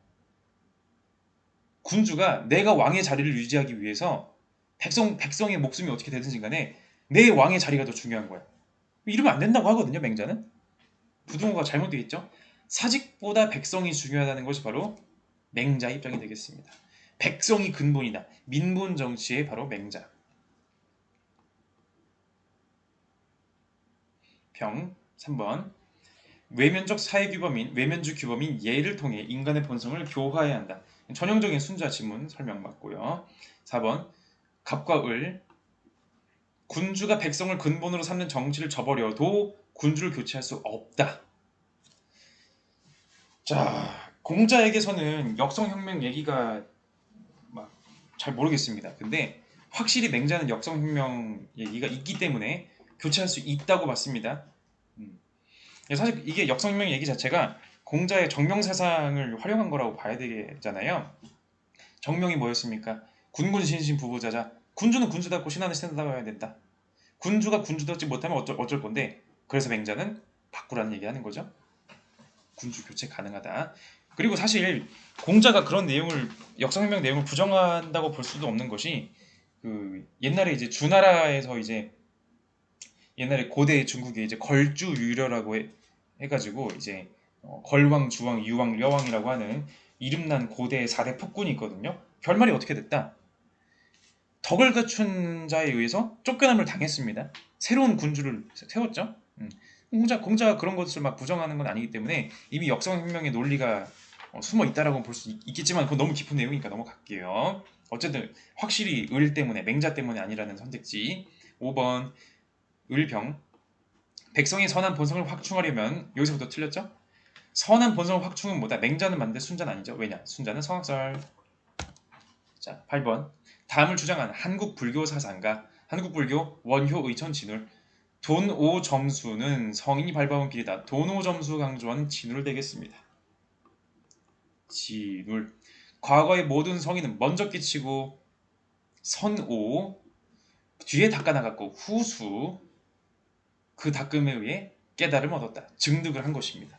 A: 군주가 내가 왕의 자리를 유지하기 위해서 백성의 목숨이 어떻게 되든지 간에 내 왕의 자리가 더 중요한 거야. 이러면 안 된다고 하거든요, 맹자는. 부등호가 잘못되어 있죠. 사직보다 백성이 중요하다는 것이 바로 맹자 입장이 되겠습니다. 백성이 근본이다. 민본 정치의 바로 맹자. 병 3번 외면적 사회규범인 외면주 규범인 예를 통해 인간의 본성을 교화해야 한다. 전형적인 순자 지문 설명 맞고요. 4번 갑과 을. 군주가 백성을 근본으로 삼는 정치를 저버려도 군주를 교체할 수 없다. 자, 공자에게서는 역성혁명 얘기가 막 잘 모르겠습니다. 근데 확실히 맹자는 역성혁명 얘기가 있기 때문에 교체할 수 있다고 봤습니다. 사실 이게 역성혁명 얘기 자체가 공자의 정명사상을 활용한 거라고 봐야 되잖아요. 정명이 뭐였습니까? 군군신신 부부자자. 군주는 군주답고 신하는 신하답고 해야 된다. 군주가 군주답지 못하면 어쩔 건데, 그래서 맹자는 바꾸라는 얘기하는 거죠. 군주 교체 가능하다. 그리고 사실 공자가 그런 내용을 역성혁명 내용을 부정한다고 볼 수도 없는 것이 그 옛날에 이제 주나라에서 이제 옛날에 고대 중국에 이제 걸주유려라고 해가지고 이제 걸왕, 주왕, 유왕, 여왕이라고 하는 이름난 고대 4대 폭군이 있거든요. 결말이 어떻게 됐다? 덕을 갖춘 자에 의해서 쫓겨남을 당했습니다. 새로운 군주를 세웠죠. 공자가 그런 것을 막 부정하는 건 아니기 때문에 이미 역성혁명의 논리가 숨어 있다라고 볼 수 있겠지만 그건 너무 깊은 내용이니까 넘어갈게요. 어쨌든 확실히 을 때문에 맹자 때문에 아니라는 선택지. 5번 을병. 백성의 선한 본성을 확충하려면 여기서부터 틀렸죠? 선한 본성을 확충은 뭐다? 맹자는 맞는데 순자는 아니죠. 왜냐? 순자는 성악설. 자, 8번 다음을 주장한 한국 불교 사상가 한국 불교 원효 의천 진울. 돈오 점수는 성인이 밟아온 길이다. 돈오 점수 강조하는 진울 되겠습니다. 진울. 과거의 모든 성인은 먼저 끼치고 선오 뒤에 닦아나갔고 후수 그 닦음에 의해 깨달음을 얻었다. 증득을 한 것입니다.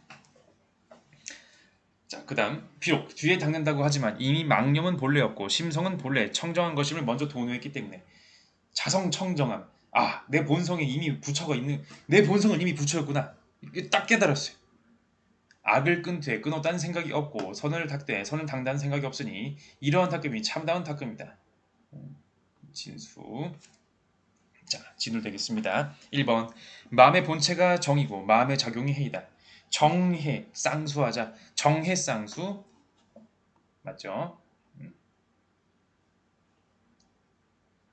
A: 자, 그 다음 비록 뒤에 닦는다고 하지만 이미 망념은 본래였고 심성은 본래 청정한 것임을 먼저 도노했기 때문에 자성청정함. 아, 내 본성에 이미 부처가 있는 내 본성은 이미 부처였구나. 이게 딱 깨달았어요. 악을 끊되 끊어 딴 생각이 없고 선을 닦되 선을 당다는 생각이 없으니 이러한 닦음이 참다운 닦음이다. 진수. 자, 진울 되겠습니다. 1번 마음의 본체가 정이고 마음의 작용이 해이다. 정해 쌍수하자. 정해 쌍수 맞죠?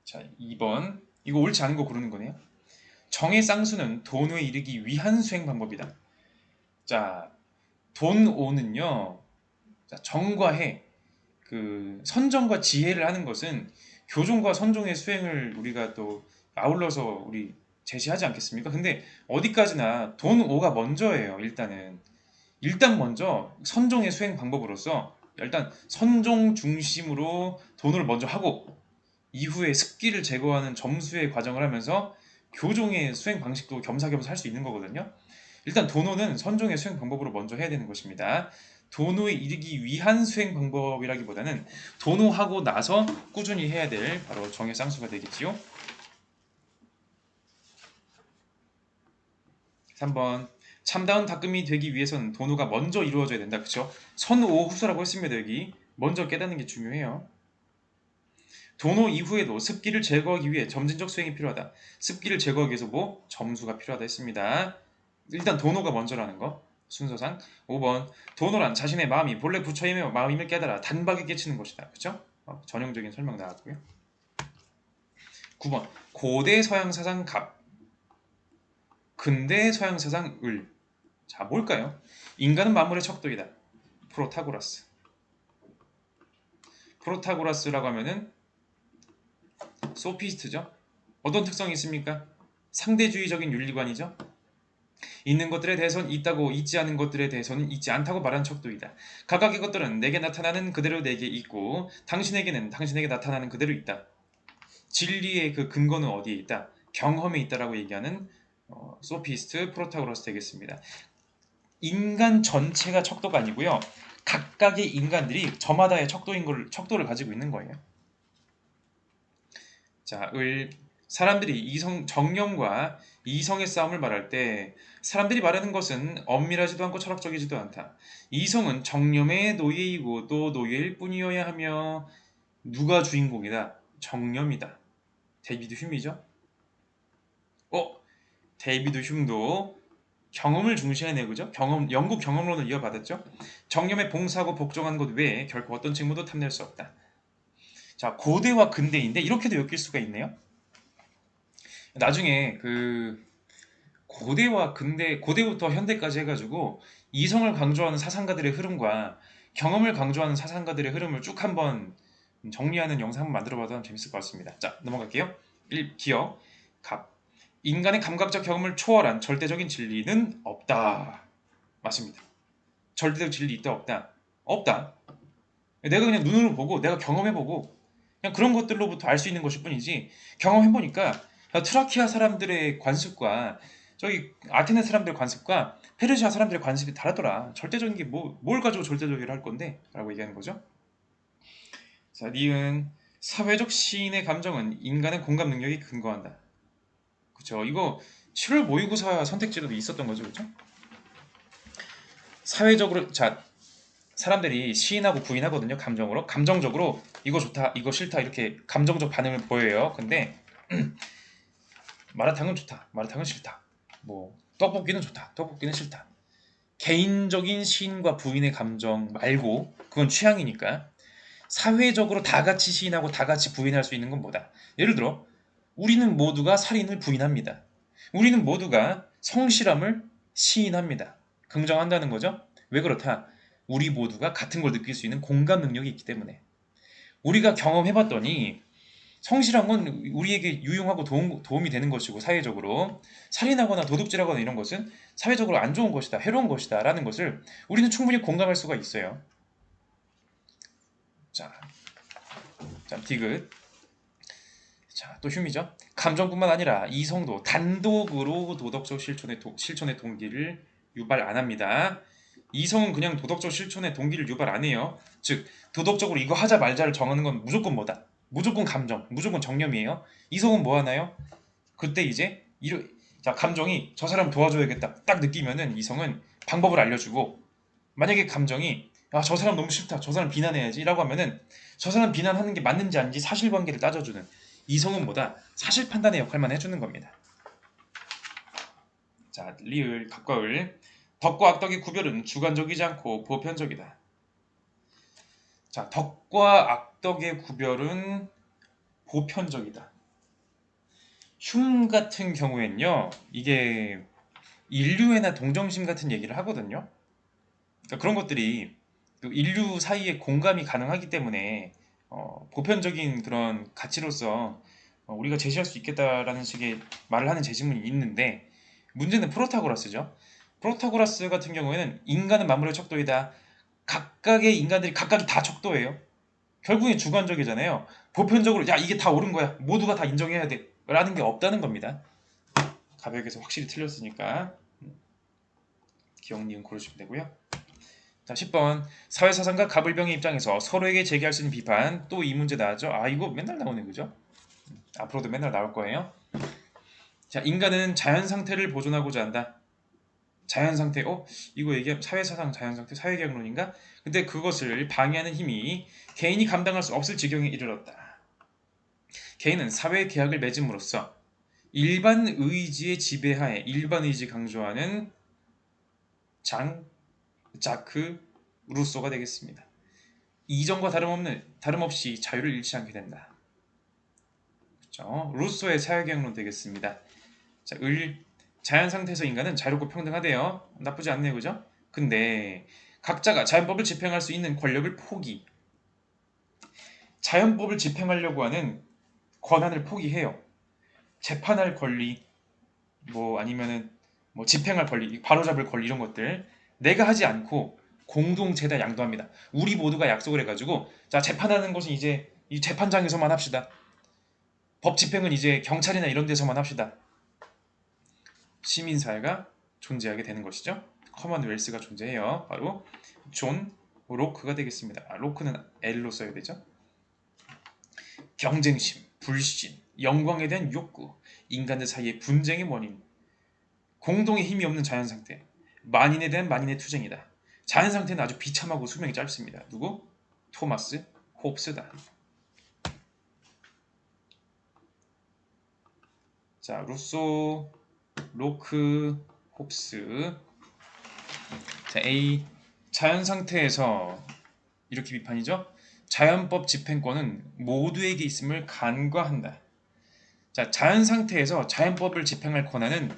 A: 자, 2번 이거 옳지 않은 거 고르는 거네요. 정의 쌍수는 돈에 이르기 위한 수행 방법이다. 자, 돈오는요. 자, 정과 해, 그 선정과 지혜를 하는 것은 교종과 선종의 수행을 우리가 또 아울러서 우리 제시하지 않겠습니까? 근데 어디까지나 돈오가 먼저예요. 일단 먼저 선종의 수행 방법으로서 일단 선종 중심으로 돈을 먼저 하고 이후에 습기를 제거하는 점수의 과정을 하면서 교종의 수행 방식도 겸사겸사 할 수 있는 거거든요. 일단 도노는 선종의 수행 방법으로 먼저 해야 되는 것입니다. 도노에 이르기 위한 수행 방법이라기보다는 도노하고 나서 꾸준히 해야 될 바로 정의 쌍수가 되겠지요. 3번 참다운 닦음이 되기 위해서는 도노가 먼저 이루어져야 된다. 그쵸? 선오후서라고 했습니다. 여기 먼저 깨닫는 게 중요해요. 도노 이후에도 습기를 제거하기 위해 점진적 수행이 필요하다. 습기를 제거하기 위해서 뭐? 점수가 필요하다 했습니다. 일단 도노가 먼저라는 거 순서상. 5번 도노란 자신의 마음이 본래 부처임의 마음임을 깨달아 단박에 깨치는 것이다. 그쵸? 전형적인 설명 나왔고요. 9번 고대 서양 사상 갑, 근대 서양 사상 을. 자, 뭘까요? 인간은 만물의 척도이다. 프로타고라스. 프로타고라스라고 하면은 소피스트죠. 어떤 특성이 있습니까? 상대주의적인 윤리관이죠. 있는 것들에 대해서는 있다고, 있지 않은 것들에 대해서는 있지 않다고 말하는 척도이다. 각각의 것들은 내게 나타나는 그대로 내게 있고 당신에게는 당신에게 나타나는 그대로 있다. 진리의 그 근거는 어디에 있다? 경험에 있다라고 얘기하는 소피스트 프로타고라스 되겠습니다. 인간 전체가 척도가 아니고요. 각각의 인간들이 저마다의 척도를 가지고 있는 거예요. 자, 사람들이 정령과 이성의 싸움을 말할 때 사람들이 말하는 것은 엄밀하지도 않고 철학적이지도 않다. 이성은 정념의 노예이고 또 노예일 뿐이어야 하며 누가 주인공이다? 정념이다. 데이비드 휴미죠? 데이비드 휴도 경험을 중시하네요. 그죠? 영국 경험론을 이어받았죠? 정념에 봉사하고 복종한 것 외에 결코 어떤 직무도 탐낼 수 없다. 자, 고대와 근대인데 이렇게도 엮일 수가 있네요. 나중에 그 고대부터 현대까지 해가지고 이성을 강조하는 사상가들의 흐름과 경험을 강조하는 사상가들의 흐름을 쭉 한번 정리하는 영상 한번 만들어봐도 하면 재밌을 것 같습니다. 자, 넘어갈게요. 1. 기억, 갑. 인간의 감각적 경험을 초월한 절대적인 진리는 없다. 맞습니다. 절대적 진리 있다 없다? 없다. 내가 그냥 눈으로 보고 내가 경험해보고 그냥 그런 것들로부터 알 수 있는 것일 뿐이지, 경험해보니까 트라키아 사람들의 관습과 저기 아테네 사람들의 관습과 페르시아 사람들의 관습이 다르더라. 절대적인 게 뭘 가지고 절대적이라 할 건데? 라고 얘기하는 거죠. 자, 니은 사회적 시인의 감정은 인간의 공감 능력이 근거한다. 그쵸? 이거 7월 모의고사 선택지로도 있었던 거죠. 그죠? 사회적으로, 자, 사람들이 시인하고 부인하거든요. 감정적으로 이거 좋다, 이거 싫다 이렇게 감정적 반응을 보여요. 근데 마라탕은 좋다, 마라탕은 싫다. 뭐 떡볶이는 좋다, 떡볶이는 싫다. 개인적인 시인과 부인의 감정 말고 그건 취향이니까 사회적으로 다 같이 시인하고 다 같이 부인할 수 있는 건 뭐다? 예를 들어 우리는 모두가 살인을 부인합니다. 우리는 모두가 성실함을 시인합니다. 긍정한다는 거죠. 왜 그렇다? 우리 모두가 같은 걸 느낄 수 있는 공감 능력이 있기 때문에. 우리가 경험해봤더니 성실한 건 우리에게 유용하고 도움이 되는 것이고, 사회적으로 살인하거나 도둑질하거나 이런 것은 사회적으로 안 좋은 것이다, 해로운 것이다 라는 것을 우리는 충분히 공감할 수가 있어요. 자, 디귿. 자, 또 휴미죠. 감정뿐만 아니라 이성도 단독으로 도덕적 실천의 동기를 유발 안 합니다. 이성은 그냥 도덕적 실천의 동기를 유발 안 해요. 즉, 도덕적으로 이거 하자 말자를 정하는 건 무조건 뭐다? 무조건 감정, 무조건 정념이에요. 이성은 뭐 하나요? 그때 이제 자, 감정이 저 사람 도와줘야겠다 딱 느끼면은 이성은 방법을 알려주고, 만약에 감정이 저 사람 너무 싫다, 저 사람 비난해야지 라고 하면은 저 사람 비난하는 게 맞는지 아닌지 사실관계를 따져주는, 이성은 뭐다? 사실 판단의 역할만 해주는 겁니다. 자, 리을, 갑과 을. 덕과 악덕의 구별은 주관적이지 않고 보편적이다. 자, 덕과 악덕의 구별은 보편적이다. 흉 같은 경우엔요, 이게 인류애나 동정심 같은 얘기를 하거든요. 그러니까 그런 것들이 그 인류 사이에 공감이 가능하기 때문에 보편적인 그런 가치로서 우리가 제시할 수 있겠다라는 식의 말을 하는 제시문이 있는데, 문제는 프로타고라스죠. 프로타고라스 같은 경우에는 인간은 만물의 척도이다. 각각의 인간들이 각각이 다 척도예요. 결국엔 주관적이잖아요. 보편적으로 야 이게 다 옳은 거야, 모두가 다 인정해야 돼 라는 게 없다는 겁니다. 가벽에서 확실히 틀렸으니까 기억 니은 고르시면 되고요. 자, 10번. 사회사상가 가불병의 입장에서 서로에게 제기할 수 있는 비판. 또 이 문제 나왔죠? 아, 이거 맨날 나오네, 그죠? 앞으로도 맨날 나올 거예요. 자, 인간은 자연 상태를 보존하고자 한다. 자연 상태, 이거 얘기하면 사회사상 자연 상태, 사회계약론인가? 근데 그것을 방해하는 힘이 개인이 감당할 수 없을 지경에 이르렀다. 개인은 사회계약을 맺음으로써 일반 의지의 지배하에, 일반 의지 강조하는 자크 루소가 되겠습니다. 이전과 다름없이 자유를 잃지 않게 된다. 그렇죠? 루소의 사회계약론 되겠습니다. 자, 자연 상태에서 인간은 자유롭고 평등하대요. 나쁘지 않네요, 그죠? 근데 각자가 자연법을 집행할 수 있는 권력을 포기. 자연법을 집행하려고 하는 권한을 포기해요. 재판할 권리, 뭐 아니면은 뭐 집행할 권리, 바로잡을 권리 이런 것들 내가 하지 않고 공동체에다 양도합니다. 우리 모두가 약속을 해가지고 자 재판하는 것은 이제 이 재판장에서만 합시다. 법 집행은 이제 경찰이나 이런 데서만 합시다. 시민사회가 존재하게 되는 것이죠. 커먼웰스가 존재해요. 바로 존 로크가 되겠습니다. 로크는 L로 써야 되죠. 경쟁심, 불신, 영광에 대한 욕구, 인간들 사이의 분쟁의 원인, 공동의 힘이 없는 자연상태, 만인에 대한 만인의 투쟁이다. 자연상태는 아주 비참하고 수명이 짧습니다. 누구? 토마스 홉스다. 자, 루소, 로크, 홉스. 자, A. 자연상태에서 이렇게 비판이죠. 자연법 집행권은 모두에게 있음을 간과한다. 자, 자연상태에서 자연법을 집행할 권한은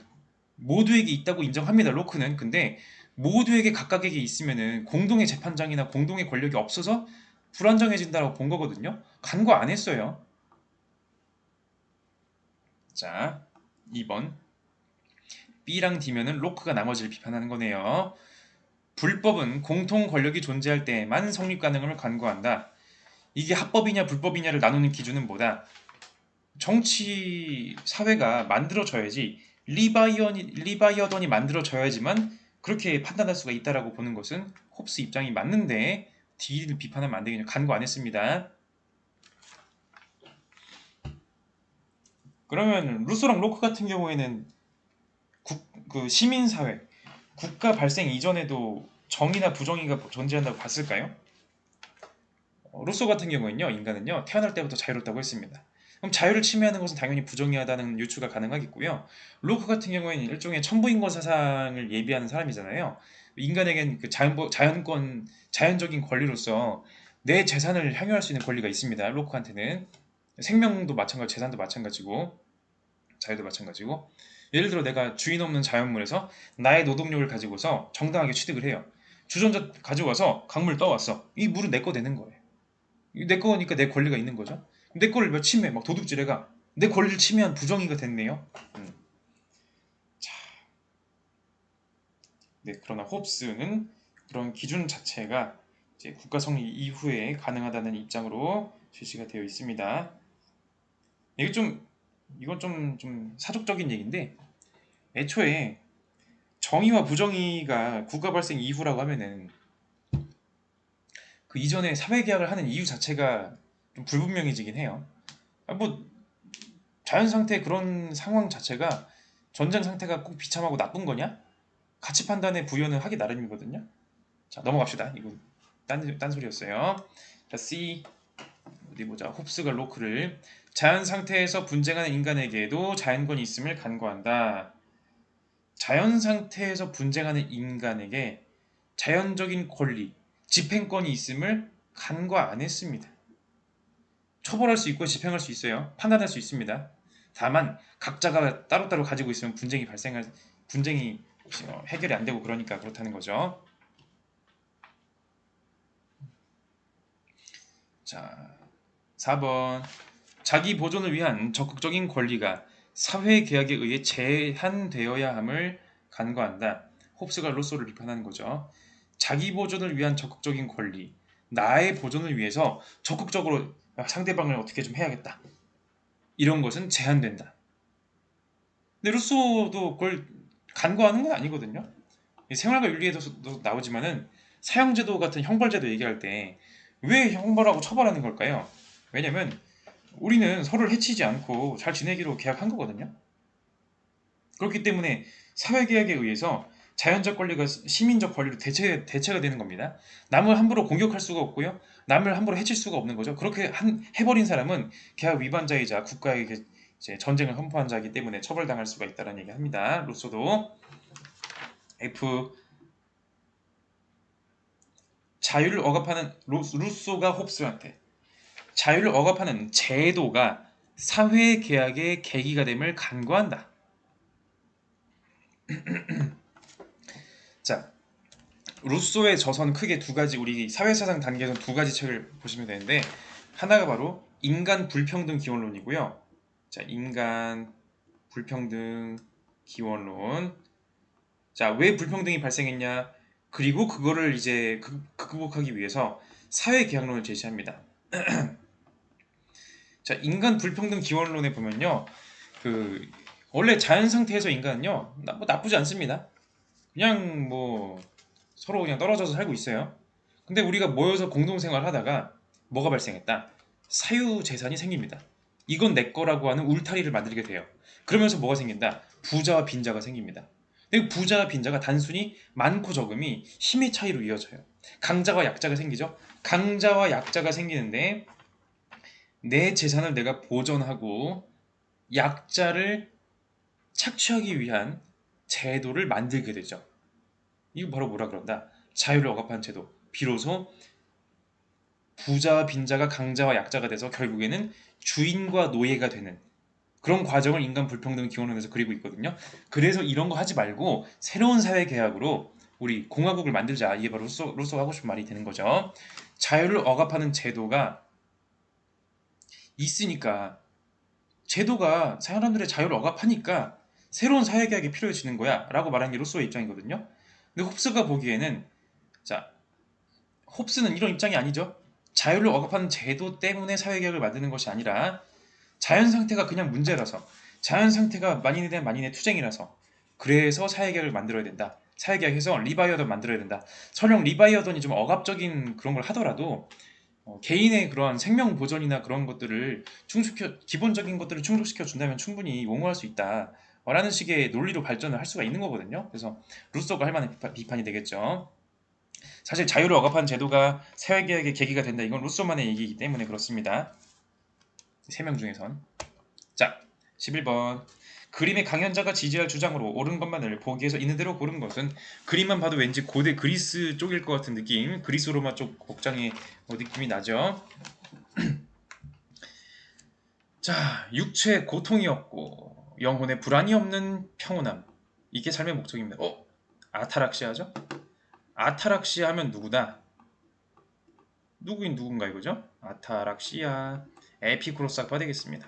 A: 모두에게 있다고 인정합니다. 로크는. 근데 모두에게 각각에게 있으면은 공동의 재판장이나 공동의 권력이 없어서 불안정해진다고 본 거거든요. 간과 안 했어요. 자, 2번. B랑 D면은 로크가 나머지를 비판하는 거네요. 불법은 공통 권력이 존재할 때만 성립 가능함을 간과한다. 이게 합법이냐 불법이냐를 나누는 기준은 뭐다? 정치 사회가 만들어져야지, 리바이어던이 만들어져야지만 그렇게 판단할 수가 있다라고 보는 것은 홉스 입장이 맞는데 D를 비판하면 안 되겠냐. 간과 안 했습니다. 그러면 루소랑 로크 같은 경우에는 그 시민사회, 국가 발생 이전에도 정의나 부정의가 존재한다고 봤을까요? 루소 같은 경우에는요, 인간은요 태어날 때부터 자유롭다고 했습니다. 그럼 자유를 침해하는 것은 당연히 부정의하다는 유추가 가능하겠고요. 로크 같은 경우에는 일종의 천부인권 사상을 예비하는 사람이잖아요. 인간에겐 그 자연적인 권리로서 내 재산을 향유할 수 있는 권리가 있습니다. 로크한테는 생명도 마찬가지, 재산도 마찬가지고, 자유도 마찬가지고. 예를 들어 내가 주인 없는 자연물에서 나의 노동력을 가지고서 정당하게 취득을 해요. 주전자 가지고 와서 강물 떠왔어. 이 물은 내 거 되는 거예요. 내 거니까 내 권리가 있는 거죠. 내 거를 막 침해, 막 도둑질해가 내 권리를 침해한 부정의가 됐네요. 자, 네, 그러나 홉스는 그런 기준 자체가 이제 국가 성립 이후에 가능하다는 입장으로 제시가 되어 있습니다. 이게 이건 좀 사족적인 얘기인데, 애초에 정의와 부정의가 국가 발생 이후라고 하면은 그 이전에 사회계약을 하는 이유 자체가 좀 불분명해지긴 해요. 뭐 자연 상태 그런 상황 자체가 전쟁 상태가 꼭 비참하고 나쁜 거냐? 가치 판단의 부여는 하기 나름이거든요. 자, 넘어갑시다. 이거 딴소리였어요. 자, C. 어디 보자. 홉스가 로크를 자연 상태에서 분쟁하는 인간에게도 자연권이 있음을 간과한다. 자연 상태에서 분쟁하는 인간에게 자연적인 권리, 집행권이 있음을 간과 안 했습니다. 처벌할 수 있고 집행할 수 있어요. 판단할 수 있습니다. 다만 각자가 따로따로 가지고 있으면 분쟁이 해결이 안 되고 그러니까 그렇다는 거죠. 자, 4번. 자기 보존을 위한 적극적인 권리가 사회 계약에 의해 제한되어야 함을 간과한다. 홉스가 루소를 비판하는 거죠. 자기 보존을 위한 적극적인 권리, 나의 보존을 위해서 적극적으로 상대방을 어떻게 좀 해야겠다. 이런 것은 제한된다. 근데 루소도 그걸 간과하는 건 아니거든요. 생활과 윤리에도 나오지만은 사형제도 같은 형벌제도 얘기할 때 왜 형벌하고 처벌하는 걸까요? 왜냐면 우리는 서로를 해치지 않고 잘 지내기로 계약한 거거든요. 그렇기 때문에 사회계약에 의해서 자연적 권리가 시민적 권리로 대체가 되는 겁니다. 남을 함부로 공격할 수가 없고요. 남을 함부로 해칠 수가 없는 거죠. 그렇게 해버린 사람은 계약 위반자이자 국가에게 이제 전쟁을 선포한 자이기 때문에 처벌당할 수가 있다는 얘기합니다. 루소도. F. 자유를 억압하는 루소가 홉스한테 자유를 억압하는 제도가 사회계약의 계기가 됨을 간과한다. 자, 루소의 저서는 크게 두 가지, 우리 사회사상 단계에서 두 가지 책을 보시면 되는데, 하나가 바로 인간 불평등 기원론이고요. 자, 인간 불평등 기원론. 자, 왜 불평등이 발생했냐? 그리고 그거를 이제 극복하기 위해서 사회계약론을 제시합니다. 자, 인간 불평등 기원론에 보면요, 그 원래 자연 상태에서 인간은요, 뭐 나쁘지 않습니다. 그냥 뭐 서로 그냥 떨어져서 살고 있어요. 근데 우리가 모여서 공동생활 하다가 뭐가 발생했다? 사유재산이 생깁니다. 이건 내 거라고 하는 울타리를 만들게 돼요. 그러면서 뭐가 생긴다? 부자와 빈자가 생깁니다. 근데 부자와 빈자가 단순히 많고 적음이 힘의 차이로 이어져요. 강자와 약자가 생기죠. 강자와 약자가 생기는데 내 재산을 내가 보전하고 약자를 착취하기 위한 제도를 만들게 되죠. 이거 바로 뭐라 그런다? 자유를 억압한 제도. 비로소 부자와 빈자가 강자와 약자가 돼서 결국에는 주인과 노예가 되는 그런 과정을 인간 불평등 기원론에서 그리고 있거든요. 그래서 이런 거 하지 말고 새로운 사회 계약으로 우리 공화국을 만들자. 이게 바로 루소가 하고 싶은 말이 되는 거죠. 자유를 억압하는 제도가 있으니까, 제도가 사람들의 자유를 억압하니까 새로운 사회 계약이 필요해지는 거야 라고 말하는 게 루소의 입장이거든요. 근데 홉스가 보기에는, 자, 홉스는 이런 입장이 아니죠. 자유를 억압하는 제도 때문에 사회계약을 만드는 것이 아니라 자연 상태가 그냥 문제라서, 자연 상태가 만인에 대한 만인의 투쟁이라서, 그래서 사회계약을 만들어야 된다. 사회계약에서 리바이어던 만들어야 된다. 설령 리바이어던이 좀 억압적인 그런 걸 하더라도 개인의 그러한 생명 보전이나 그런 것들을 기본적인 것들을 충족시켜 준다면 충분히 옹호할 수 있다. 라는 식의 논리로 발전을 할 수가 있는 거거든요. 그래서 루소가 할 만한 비판이 되겠죠. 사실 자유를 억압한 제도가 사회개혁의 계기가 된다. 이건 루소만의 얘기이기 때문에 그렇습니다. 3명 중에선. 자, 11번. 그림의 강연자가 지지할 주장으로 옳은 것만을 보기에서 있는 대로 고른 것은, 그림만 봐도 왠지 고대 그리스 쪽일 것 같은 느낌, 그리스 로마 쪽 복장의 느낌이 나죠. 자, 육체의 고통이 없고 영혼의 불안이 없는 평온함, 이게 삶의 목적입니다. 아타락시아죠? 아타락시아 하면 누구다? 누구인 누군가 이거죠? 아타락시아, 에피쿠로스 아빠 되겠습니다.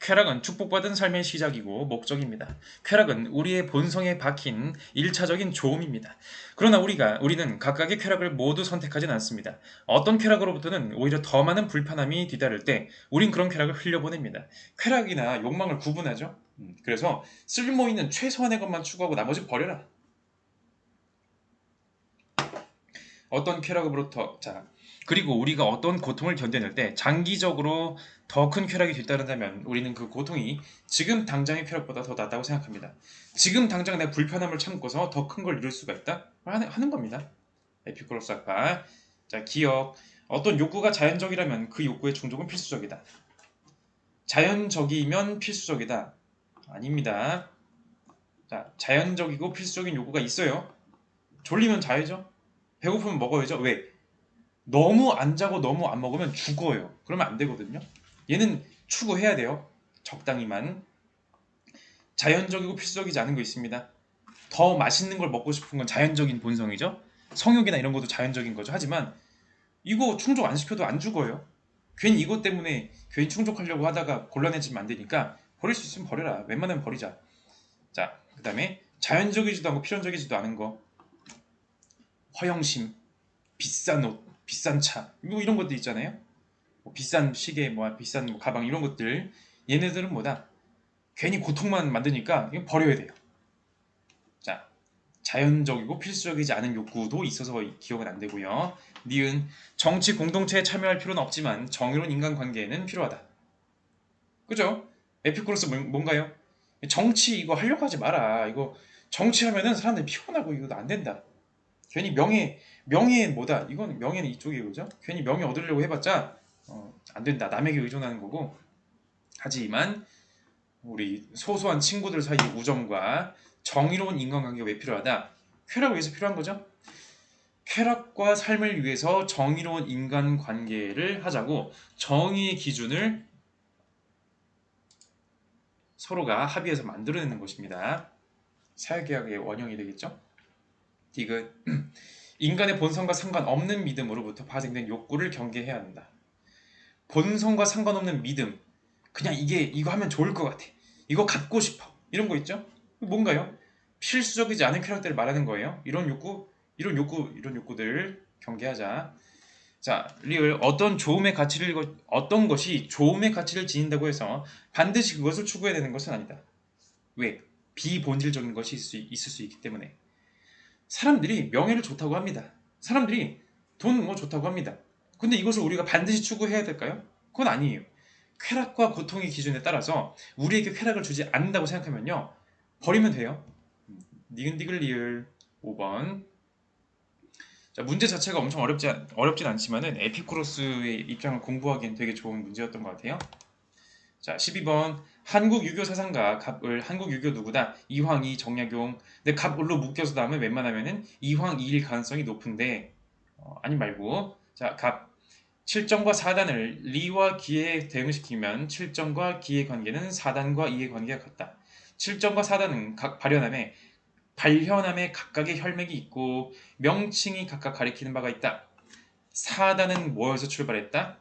A: 쾌락은 축복받은 삶의 시작이고 목적입니다. 쾌락은 우리의 본성에 박힌 1차적인 조음입니다. 그러나 우리는 각각의 쾌락을 모두 선택하진 않습니다. 어떤 쾌락으로부터는 오히려 더 많은 불편함이 뒤따를 때 우린 그런 쾌락을 흘려보냅니다. 쾌락이나 욕망을 구분하죠. 그래서 쓸모있는 최소한의 것만 추구하고 나머지 버려라. 어떤 쾌락으로부터, 자, 그리고 우리가 어떤 고통을 견뎌낼 때 장기적으로 더 큰 쾌락이 뒤따른다면 우리는 그 고통이 지금 당장의 쾌락보다 더 낫다고 생각합니다. 지금 당장 내 불편함을 참고서 더 큰 걸 이룰 수가 있다? 하는 겁니다. 에피쿠로스 아빠. 자, 기억. 어떤 욕구가 자연적이라면 그 욕구의 충족은 필수적이다. 자연적이면 필수적이다. 아닙니다. 자, 자연적이고 필수적인 욕구가 있어요. 졸리면 자야죠. 배고프면 먹어야죠. 왜? 너무 안 자고 너무 안 먹으면 죽어요. 그러면 안 되거든요. 얘는 추구해야 돼요. 적당히만. 자연적이고 필수적이지 않은 거 있습니다. 더 맛있는 걸 먹고 싶은 건 자연적인 본성이죠. 성욕이나 이런 것도 자연적인 거죠. 하지만 이거 충족 안 시켜도 안 죽어요. 괜히 이것 때문에 괜히 충족하려고 하다가 곤란해지면 안 되니까 버릴 수 있으면 버려라. 웬만하면 버리자. 자, 그 다음에 자연적이지도 않고 필연적이지도 않은 거. 허영심, 비싼 옷, 비싼 차, 뭐 이런 것들 있잖아요. 뭐 비싼 시계, 뭐 비싼 뭐 가방 이런 것들. 얘네들은 뭐다? 괜히 고통만 만드니까 이거 버려야 돼요. 자, 자연적이고 필수적이지 않은 욕구도 있어서 기억은 안 되고요. 니은 정치 공동체에 참여할 필요는 없지만 정의로운 인간관계에는 필요하다. 그죠? 에피쿠로스 뭔가요? 정치 이거 하려고 하지 마라. 이거 정치하면은 사람들이 피곤하고 이거 안 된다. 괜히 명예 뭐다? 이건 명예는 이쪽이에요, 그죠? 괜히 명예 얻으려고 해봤자 안 된다. 남에게 의존하는 거고. 하지만 우리 소소한 친구들 사이 우정과 정의로운 인간관계가 왜 필요하다? 쾌락을 위해서 필요한 거죠. 쾌락과 삶을 위해서 정의로운 인간관계를 하자고 정의의 기준을 서로가 합의해서 만들어내는 것입니다. 사회계약의 원형이 되겠죠. 디귿 인간의 본성과 상관없는 믿음으로부터 파생된 욕구를 경계해야 한다. 본성과 상관없는 믿음, 그냥 이거 하면 좋을 것 같아, 이거 갖고 싶어, 이런 거 있죠? 뭔가요? 필수적이지 않은 쾌락들을 말하는 거예요. 이런 욕구들 경계하자. 자, 리을 어떤 것이 좋음의 가치를 지닌다고 해서 반드시 그것을 추구해야 되는 것은 아니다. 왜? 비본질적인 것이 있을 수 있기 때문에. 사람들이 명예를 좋다고 합니다. 사람들이 돈 뭐 좋다고 합니다. 근데 이것을 우리가 반드시 추구해야 될까요? 그건 아니에요. 쾌락과 고통의 기준에 따라서 우리에게 쾌락을 주지 않는다고 생각하면요, 버리면 돼요. 니은디글 리을 5번. 자, 문제 자체가 엄청 어렵진 않지만은 에피쿠로스의 입장을 공부하기엔 되게 좋은 문제였던 것 같아요. 자, 12번. 한국 유교 사상가 갑을 한국 유교 누구다? 이황이 정약용. 근데 갑을로 묶여서 나오면 웬만하면은 이황 이일 가능성이 높은데 아니 말고, 자, 갑 7정과 4단을 리와 기에 대응시키면 7정과 기의 관계는 4단과 2의 관계가 같다. 7정과 4단은 각 발현함에 각각의 혈맥이 있고 명칭이 각각 가리키는 바가 있다. 4단은 뭐에서 출발했다?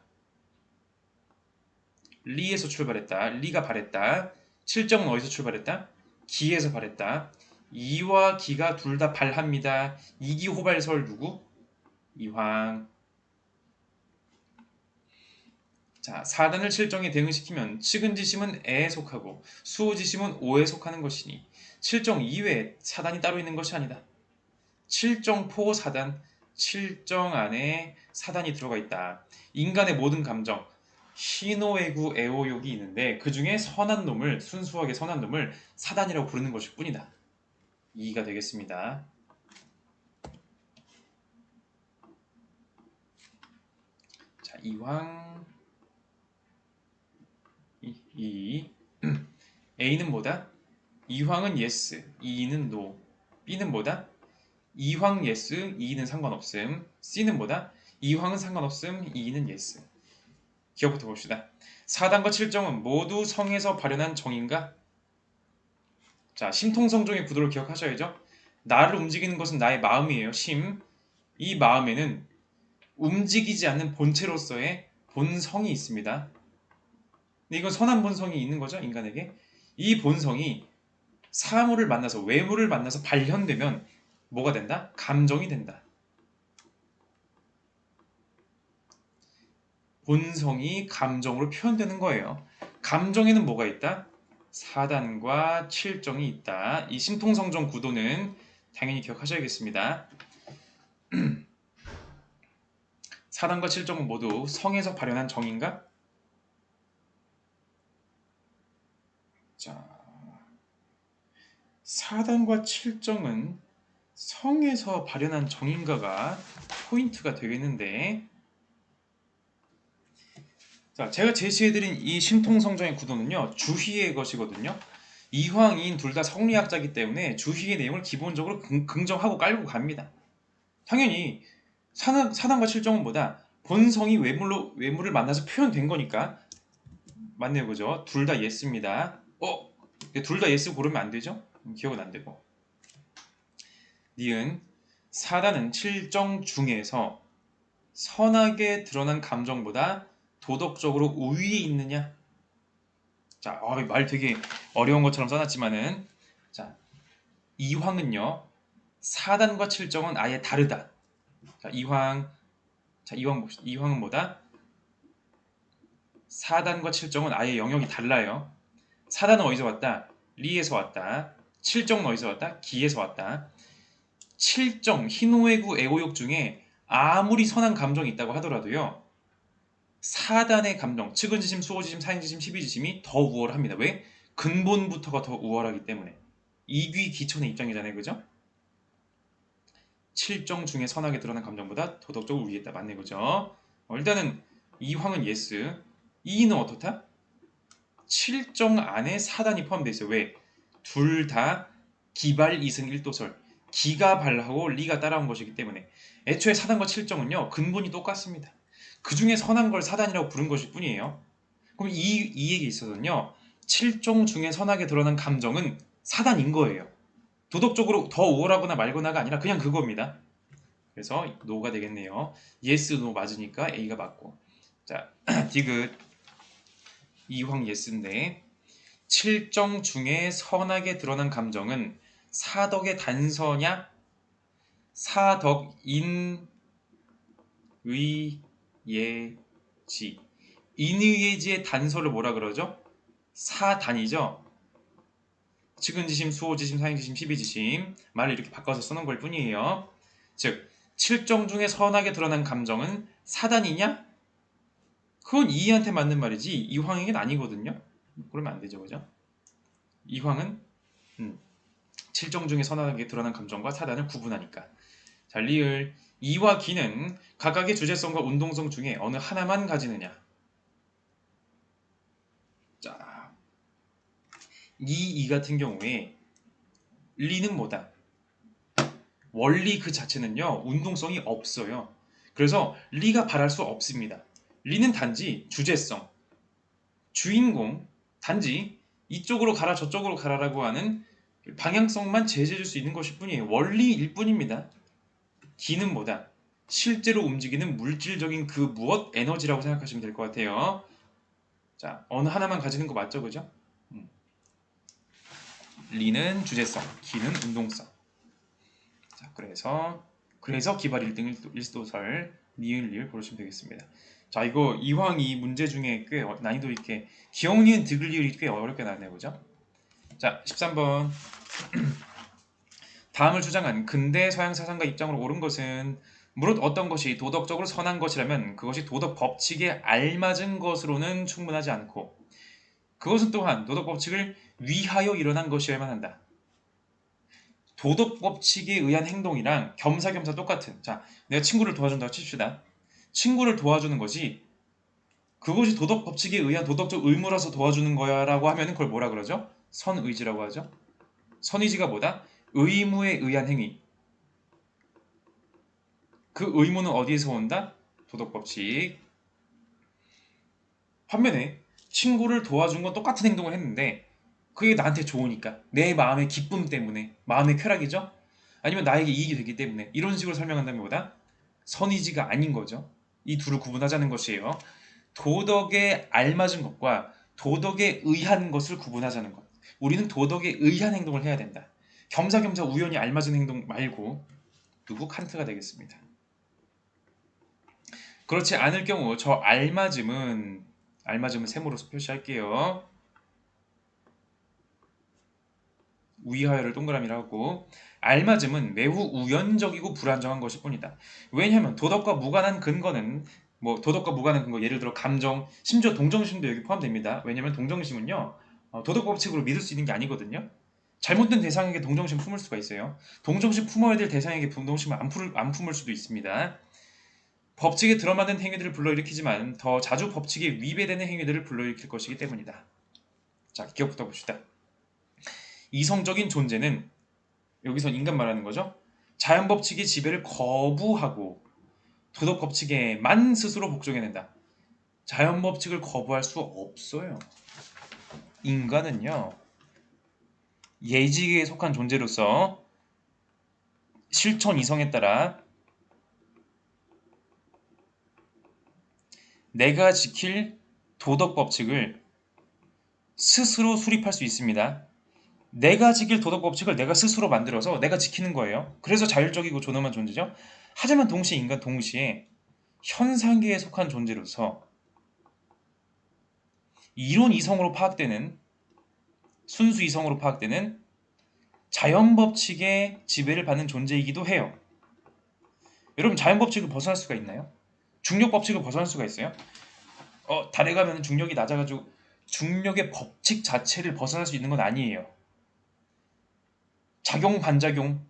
A: 리에서 출발했다. 리가 발했다. 7정은 어디서 출발했다? 기에서 발했다. 이와 기가 둘 다 발합니다. 이기호발설 누구? 이황. 자, 4단을 7정에 대응시키면 측은지심은 에에 속하고 수호지심은 오에 속하는 것이니 7정 이외에 4단이 따로 있는 것이 아니다. 7정 포 4단, 7정 안에 4단이 들어가 있다. 인간의 모든 감정, 희노애구 애호욕이 있는데 그 중에 순수하게 선한 놈을 4단이라고 부르는 것일 뿐이다. 2가 되겠습니다. 자, 이황 2. A는 뭐다? 이황은 yes, 2는 no. B는 뭐다? 이황 yes, 2는 상관없음. C는 뭐다? 이황은 상관없음, 2는 yes. 기억부터 봅시다. 4단과 7정은 모두 성에서 발현한 정인가? 자, 심통성종의 구도를 기억하셔야죠. 나를 움직이는 것은 나의 마음이에요. 심. 이 마음에는 움직이지 않는 본체로서의 본성이 있습니다. 근데 이건 선한 본성이 있는 거죠, 인간에게. 이 본성이 사물을 만나서, 외물을 만나서 발현되면 뭐가 된다? 감정이 된다. 본성이 감정으로 표현되는 거예요. 감정에는 뭐가 있다? 4단과 7정이 있다. 이 심통성종 구도는 당연히 기억하셔야겠습니다. 4단과 7정은 모두 성에서 발현한 정인가? 자, 4단과 7정은 성에서 발현한 정인가가 포인트가 되겠는데, 자, 제가 제시해드린 이 심통성정의 구도는요, 주희의 것이거든요. 이황, 이인 둘 다 성리학자이기 때문에 주희의 내용을 기본적으로 긍정하고 깔고 갑니다. 당연히 사단과 7정은 뭐다? 본성이 외물을 만나서 표현된 거니까 맞네요, 그죠? 둘 다 예스입니다. 둘 다 예스 고르면 안 되죠? 기억은 안 되고. 니은 사단은 칠정 중에서 선하게 드러난 감정보다 도덕적으로 우위에 있느냐? 자, 말 되게 어려운 것처럼 써놨지만은, 자, 이황은요, 사단과 칠정은 아예 다르다. 자, 이황 봅시다. 이황은 뭐다? 사단과 칠정은 아예 영역이 달라요. 사단은 어디서 왔다? 리에서 왔다. 칠정은 어디서 왔다? 기에서 왔다. 칠정, 희노애구, 애호욕 중에 아무리 선한 감정이 있다고 하더라도요. 사단의 감정, 측은지심, 수호지심, 사행지심, 십이지심이 더 우월합니다. 왜? 근본부터가 더 우월하기 때문에. 이귀기천의 입장이잖아요. 그죠? 칠정 중에 선하게 드러난 감정보다 도덕적으로 우위했다. 맞네. 그죠? 일단은 이황은 예스. 이는 어떻다? 칠정 안에 사단이 포함되어 있어요. 왜? 둘 다 기발 이승 일도설. 기가 발하고 리가 따라온 것이기 때문에 애초에 사단과 칠정은요. 근본이 똑같습니다. 그 중에 선한 걸 사단이라고 부른 것일 뿐이에요. 그럼 이 얘기에 있어서는요. 칠정 중에 선하게 드러난 감정은 사단인 거예요. 도덕적으로 더 우월하거나 말거나가 아니라 그냥 그겁니다. 그래서 노가 되겠네요. 예스 노 맞으니까 A가 맞고. 자, 디귿 이황 예스인데 칠정 중에 선하게 드러난 감정은 사덕의 단서냐? 사덕인 의예지. 인의예지의 단서를 뭐라 그러죠? 사단이죠. 측은지심, 수호지심, 사행지심, 십이지심 말을 이렇게 바꿔서 쓰는 걸 뿐이에요. 즉 칠정 중에 선하게 드러난 감정은 사단이냐? 그건 이해한테 맞는 말이지 이황에겐 아니거든요. 그러면 안 되죠, 그죠? 이황은 칠정 중에 선하게 드러난 감정과 사단을 구분하니까. 자, 리을 이와 기는 각각의 주제성과 운동성 중에 어느 하나만 가지느냐? 자, 이 같은 경우에 리는 뭐다? 원리 그 자체는요 운동성이 없어요. 그래서 리가 발할 수 없습니다. 리는 단지 주제성, 주인공, 단지 이쪽으로 가라 저쪽으로 가라라고 하는 방향성만 제시해줄 수 있는 것일 뿐이에요. 원리일 뿐입니다. 기는 뭐다? 실제로 움직이는 물질적인 그 무엇 에너지라고 생각하시면 될 것 같아요. 자, 어느 하나만 가지는 거 맞죠, 그죠? 리는 주제성, 기는 운동성. 자, 그래서 기발 1등 1도설 니은 리을 고르시면 되겠습니다. 자, 이거 이황 이 문제 중에 꽤 난이도 있게 기억 니은 디귿 리을이 꽤 어렵게 나왔네요, 그죠? 자, 13번 다음을 주장한 근대 서양 사상가 입장으로 옳은 것은 무릇 어떤 것이 도덕적으로 선한 것이라면 그것이 도덕 법칙에 알맞은 것으로는 충분하지 않고 그것은 또한 도덕 법칙을 위하여 일어난 것이어야만 한다. 도덕 법칙에 의한 행동이랑 겸사겸사 똑같은. 자, 내가 친구를 도와준다고 칩시다. 친구를 도와주는 것이 그것이 도덕 법칙에 의한 도덕적 의무라서 도와주는 거야 라고 하면 그걸 뭐라 그러죠? 선의지라고 하죠. 선의지가 뭐다? 의무에 의한 행위. 그 의무는 어디에서 온다? 도덕 법칙. 반면에 친구를 도와준 건 똑같은 행동을 했는데 그게 나한테 좋으니까 내 마음의 기쁨 때문에 마음의 쾌락이죠. 아니면 나에게 이익이 되기 때문에 이런 식으로 설명한다면 뭐다? 선의지가 아닌 거죠. 이 둘을 구분하자는 것이에요. 도덕에 알맞은 것과 도덕에 의한 것을 구분하자는 것. 우리는 도덕에 의한 행동을 해야 된다. 겸사겸사 우연히 알맞은 행동 말고 누구 칸트가 되겠습니다. 그렇지 않을 경우 저 알맞음은 세모로서 표시할게요. 위하여를 동그라미로 하고 알맞음은 매우 우연적이고 불안정한 것일 뿐이다. 왜냐하면 도덕과 무관한 근거는 도덕과 무관한 근거 예를 들어 감정, 심지어 동정심도 여기 포함됩니다. 왜냐하면 동정심은요 도덕 법칙으로 믿을 수 있는 게 아니거든요. 잘못된 대상에게 동정심 품을 수가 있어요. 동정심 품어야 될 대상에게 동정심을 안 품을 수도 있습니다. 법칙에 들어맞는 행위들을 불러일으키지만 더 자주 법칙에 위배되는 행위들을 불러일으킬 것이기 때문이다. 자, 기억부터 봅시다. 이성적인 존재는 여기서 인간 말하는 거죠. 자연 법칙의 지배를 거부하고 도덕 법칙에만 스스로 복종해낸다. 자연 법칙을 거부할 수 없어요. 인간은요, 예지계에 속한 존재로서 실천 이성에 따라 내가 지킬 도덕 법칙을 스스로 수립할 수 있습니다. 내가 지킬 도덕 법칙을 내가 스스로 만들어서 내가 지키는 거예요. 그래서 자율적이고 존엄한 존재죠. 하지만 동시에 인간 동시에 현상계에 속한 존재로서 이론 이성으로 파악되는 순수 이성으로 파악되는 자연 법칙의 지배를 받는 존재이기도 해요. 여러분 자연 법칙을 벗어날 수가 있나요? 중력 법칙을 벗어날 수가 있어요? 달에 가면 중력이 낮아가지고 중력의 법칙 자체를 벗어날 수 있는 건 아니에요. 작용, 반작용,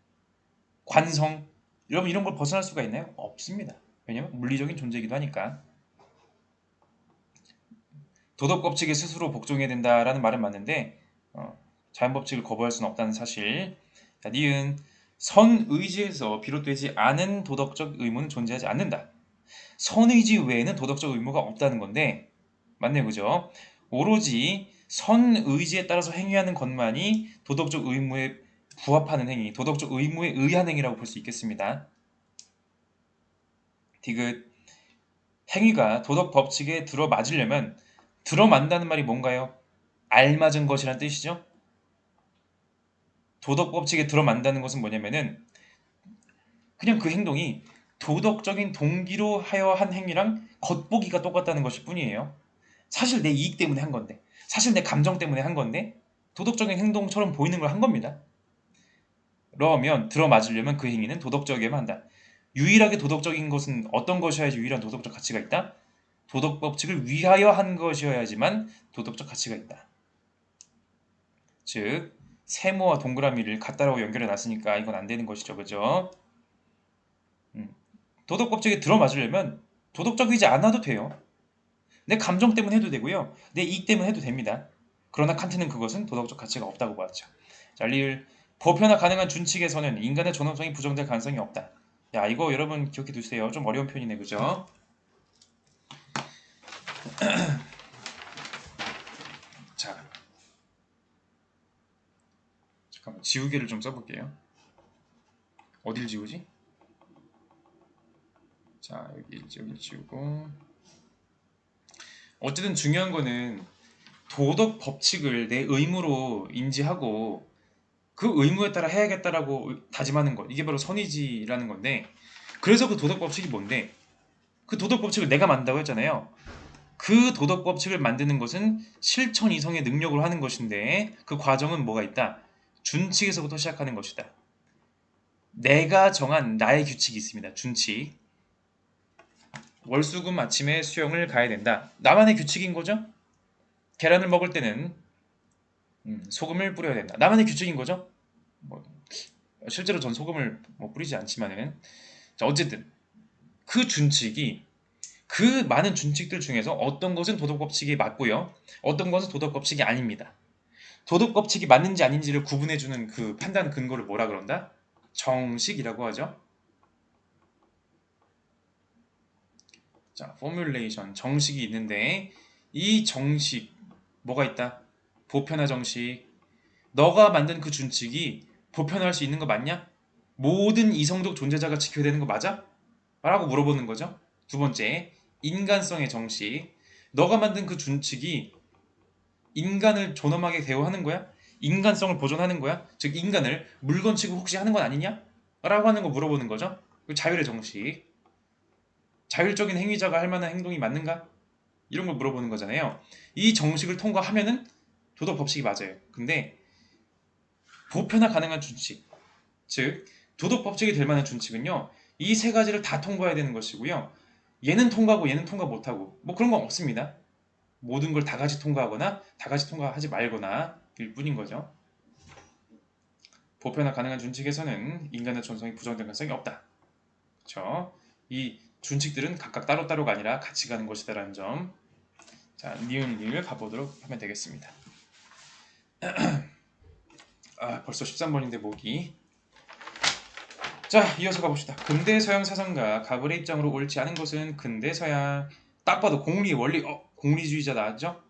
A: 관성 여러분 이런 걸 벗어날 수가 있나요? 없습니다. 왜냐면 물리적인 존재이기도 하니까. 도덕 법칙에 스스로 복종해야 된다라는 말은 맞는데 자연 법칙을 거부할 수는 없다는 사실. 자, 니은 선의지에서 비롯되지 않은 도덕적 의무는 존재하지 않는다. 선의지 외에는 도덕적 의무가 없다는 건데 맞네 그죠? 오로지 선의지에 따라서 행위하는 것만이 도덕적 의무에 부합하는 행위, 도덕적 의무에 의한 행위라고 볼 수 있겠습니다. 디귿 행위가 도덕 법칙에 들어맞으려면 들어만다는 말이 뭔가요? 알맞은 것이란 뜻이죠. 도덕 법칙에 들어만다는 것은 뭐냐면은 그냥 그 행동이 도덕적인 동기로 하여 한 행위랑 겉보기가 똑같다는 것일 뿐이에요. 사실 내 이익 때문에 한 건데, 사실 내 감정 때문에 한 건데 도덕적인 행동처럼 보이는 걸 한 겁니다. 그러면 들어맞으려면 그 행위는 도덕적이어야만 한다. 유일하게 도덕적인 것은 어떤 것이어야지 유일한 도덕적 가치가 있다? 도덕 법칙을 위하여 한 것이어야지만 도덕적 가치가 있다. 즉 세모와 동그라미를 같다라고 연결해 놨으니까 이건 안 되는 것이죠. 그죠? 도덕 법칙에 들어맞으려면 도덕적이지 않아도 돼요. 내 감정 때문에 해도 되고요. 내 이익 때문에 해도 됩니다. 그러나 칸트는 그것은 도덕적 가치가 없다고 보았죠. 자, 리을 보편화 가능한 준칙에서는 인간의 존엄성이 부정될 가능성이 없다. 야, 이거 여러분 기억해 두세요. 좀 어려운 표현이네, 그죠? 자, 잠깐만 지우개를 좀 써볼게요. 어딜 지우지? 자, 여기 지우고. 어쨌든 중요한 거는 도덕 법칙을 내 의무로 인지하고 그 의무에 따라 해야겠다라고 다짐하는 것. 이게 바로 선의지라는 건데 그래서 그 도덕 법칙이 뭔데? 그 도덕 법칙을 내가 만든다고 했잖아요. 그 도덕 법칙을 만드는 것은 실천 이성의 능력으로 하는 것인데 그 과정은 뭐가 있다? 준칙에서부터 시작하는 것이다. 내가 정한 나의 규칙이 있습니다. 준칙. 월수금 아침에 수영을 가야 된다. 나만의 규칙인 거죠? 계란을 먹을 때는 소금을 뿌려야 된다. 나만의 규칙인 거죠? 뭐, 실제로 전 소금을 뿌리지 않지만은 자, 어쨌든 그 준칙이 그 많은 준칙들 중에서 어떤 것은 도덕 법칙이 맞고요. 어떤 것은 도덕 법칙이 아닙니다. 도덕 법칙이 맞는지 아닌지를 구분해주는 그 판단 근거를 뭐라 그런다? 정식이라고 하죠. 자, 포뮬레이션 정식이 있는데 이 정식 뭐가 있다? 보편화 정식. 너가 만든 그 준칙이 보편화할 수 있는 거 맞냐? 모든 이성적 존재자가 지켜야 되는 거 맞아? 라고 물어보는 거죠. 두 번째, 인간성의 정식. 너가 만든 그 준칙이 인간을 존엄하게 대우하는 거야? 인간성을 보존하는 거야? 즉 인간을 물건 취급 혹시 하는 건 아니냐? 라고 하는 거 물어보는 거죠. 자율의 정식. 자율적인 행위자가 할 만한 행동이 맞는가? 이런 걸 물어보는 거잖아요. 이 정식을 통과하면은 도덕 법칙이 맞아요. 근데 보편화 가능한 준칙, 즉 도덕 법칙이 될 만한 준칙은요. 이 세 가지를 다 통과해야 되는 것이고요. 얘는 통과하고 얘는 통과 못하고 뭐 그런 건 없습니다. 모든 걸 다 같이 통과하거나 다 같이 통과하지 말거나 일 뿐인 거죠. 보편화 가능한 준칙에서는 인간의 존성이 부정될 가능성이 없다. 그렇죠? 이 준칙들은 각각 따로따로가 아니라 같이 가는 것이다라는 점. 자, 니은을 가보도록 하면 되겠습니다. 벌써 13번인데 목이. 자, 이어서 가봅시다. 근대 서양 사상가 가불의 입장으로 옳지 않은 것은 근대 서양 딱 봐도 공리의 원리, 공리주의자 나왔죠?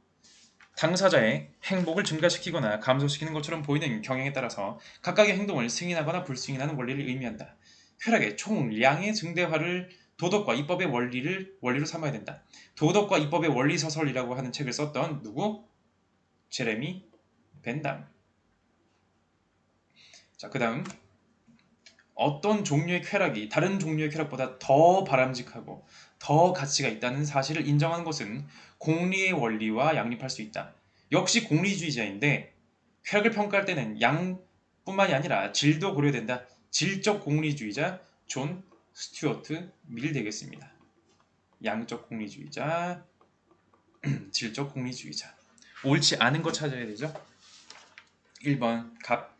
A: 당사자의 행복을 증가시키거나 감소시키는 것처럼 보이는 경향에 따라서 각각의 행동을 승인하거나 불승인하는 원리를 의미한다. 쾌락의 총량의 증대화를 도덕과 입법의 원리로 삼아야 된다. 도덕과 입법의 원리 서설이라고 하는 책을 썼던 누구? 제레미 벤담. 자, 그다음 어떤 종류의 쾌락이 다른 종류의 쾌락보다 더 바람직하고 더 가치가 있다는 사실을 인정하는 것은 공리의 원리와 양립할 수 있다. 역시 공리주의자인데 쾌락을 평가할 때는 양뿐만이 아니라 질도 고려된다. 질적 공리주의자 존 스튜어트 밀 되겠습니다. 양적 공리주의자, 질적 공리주의자. 옳지 않은 거 찾아야 되죠. 1번 갑.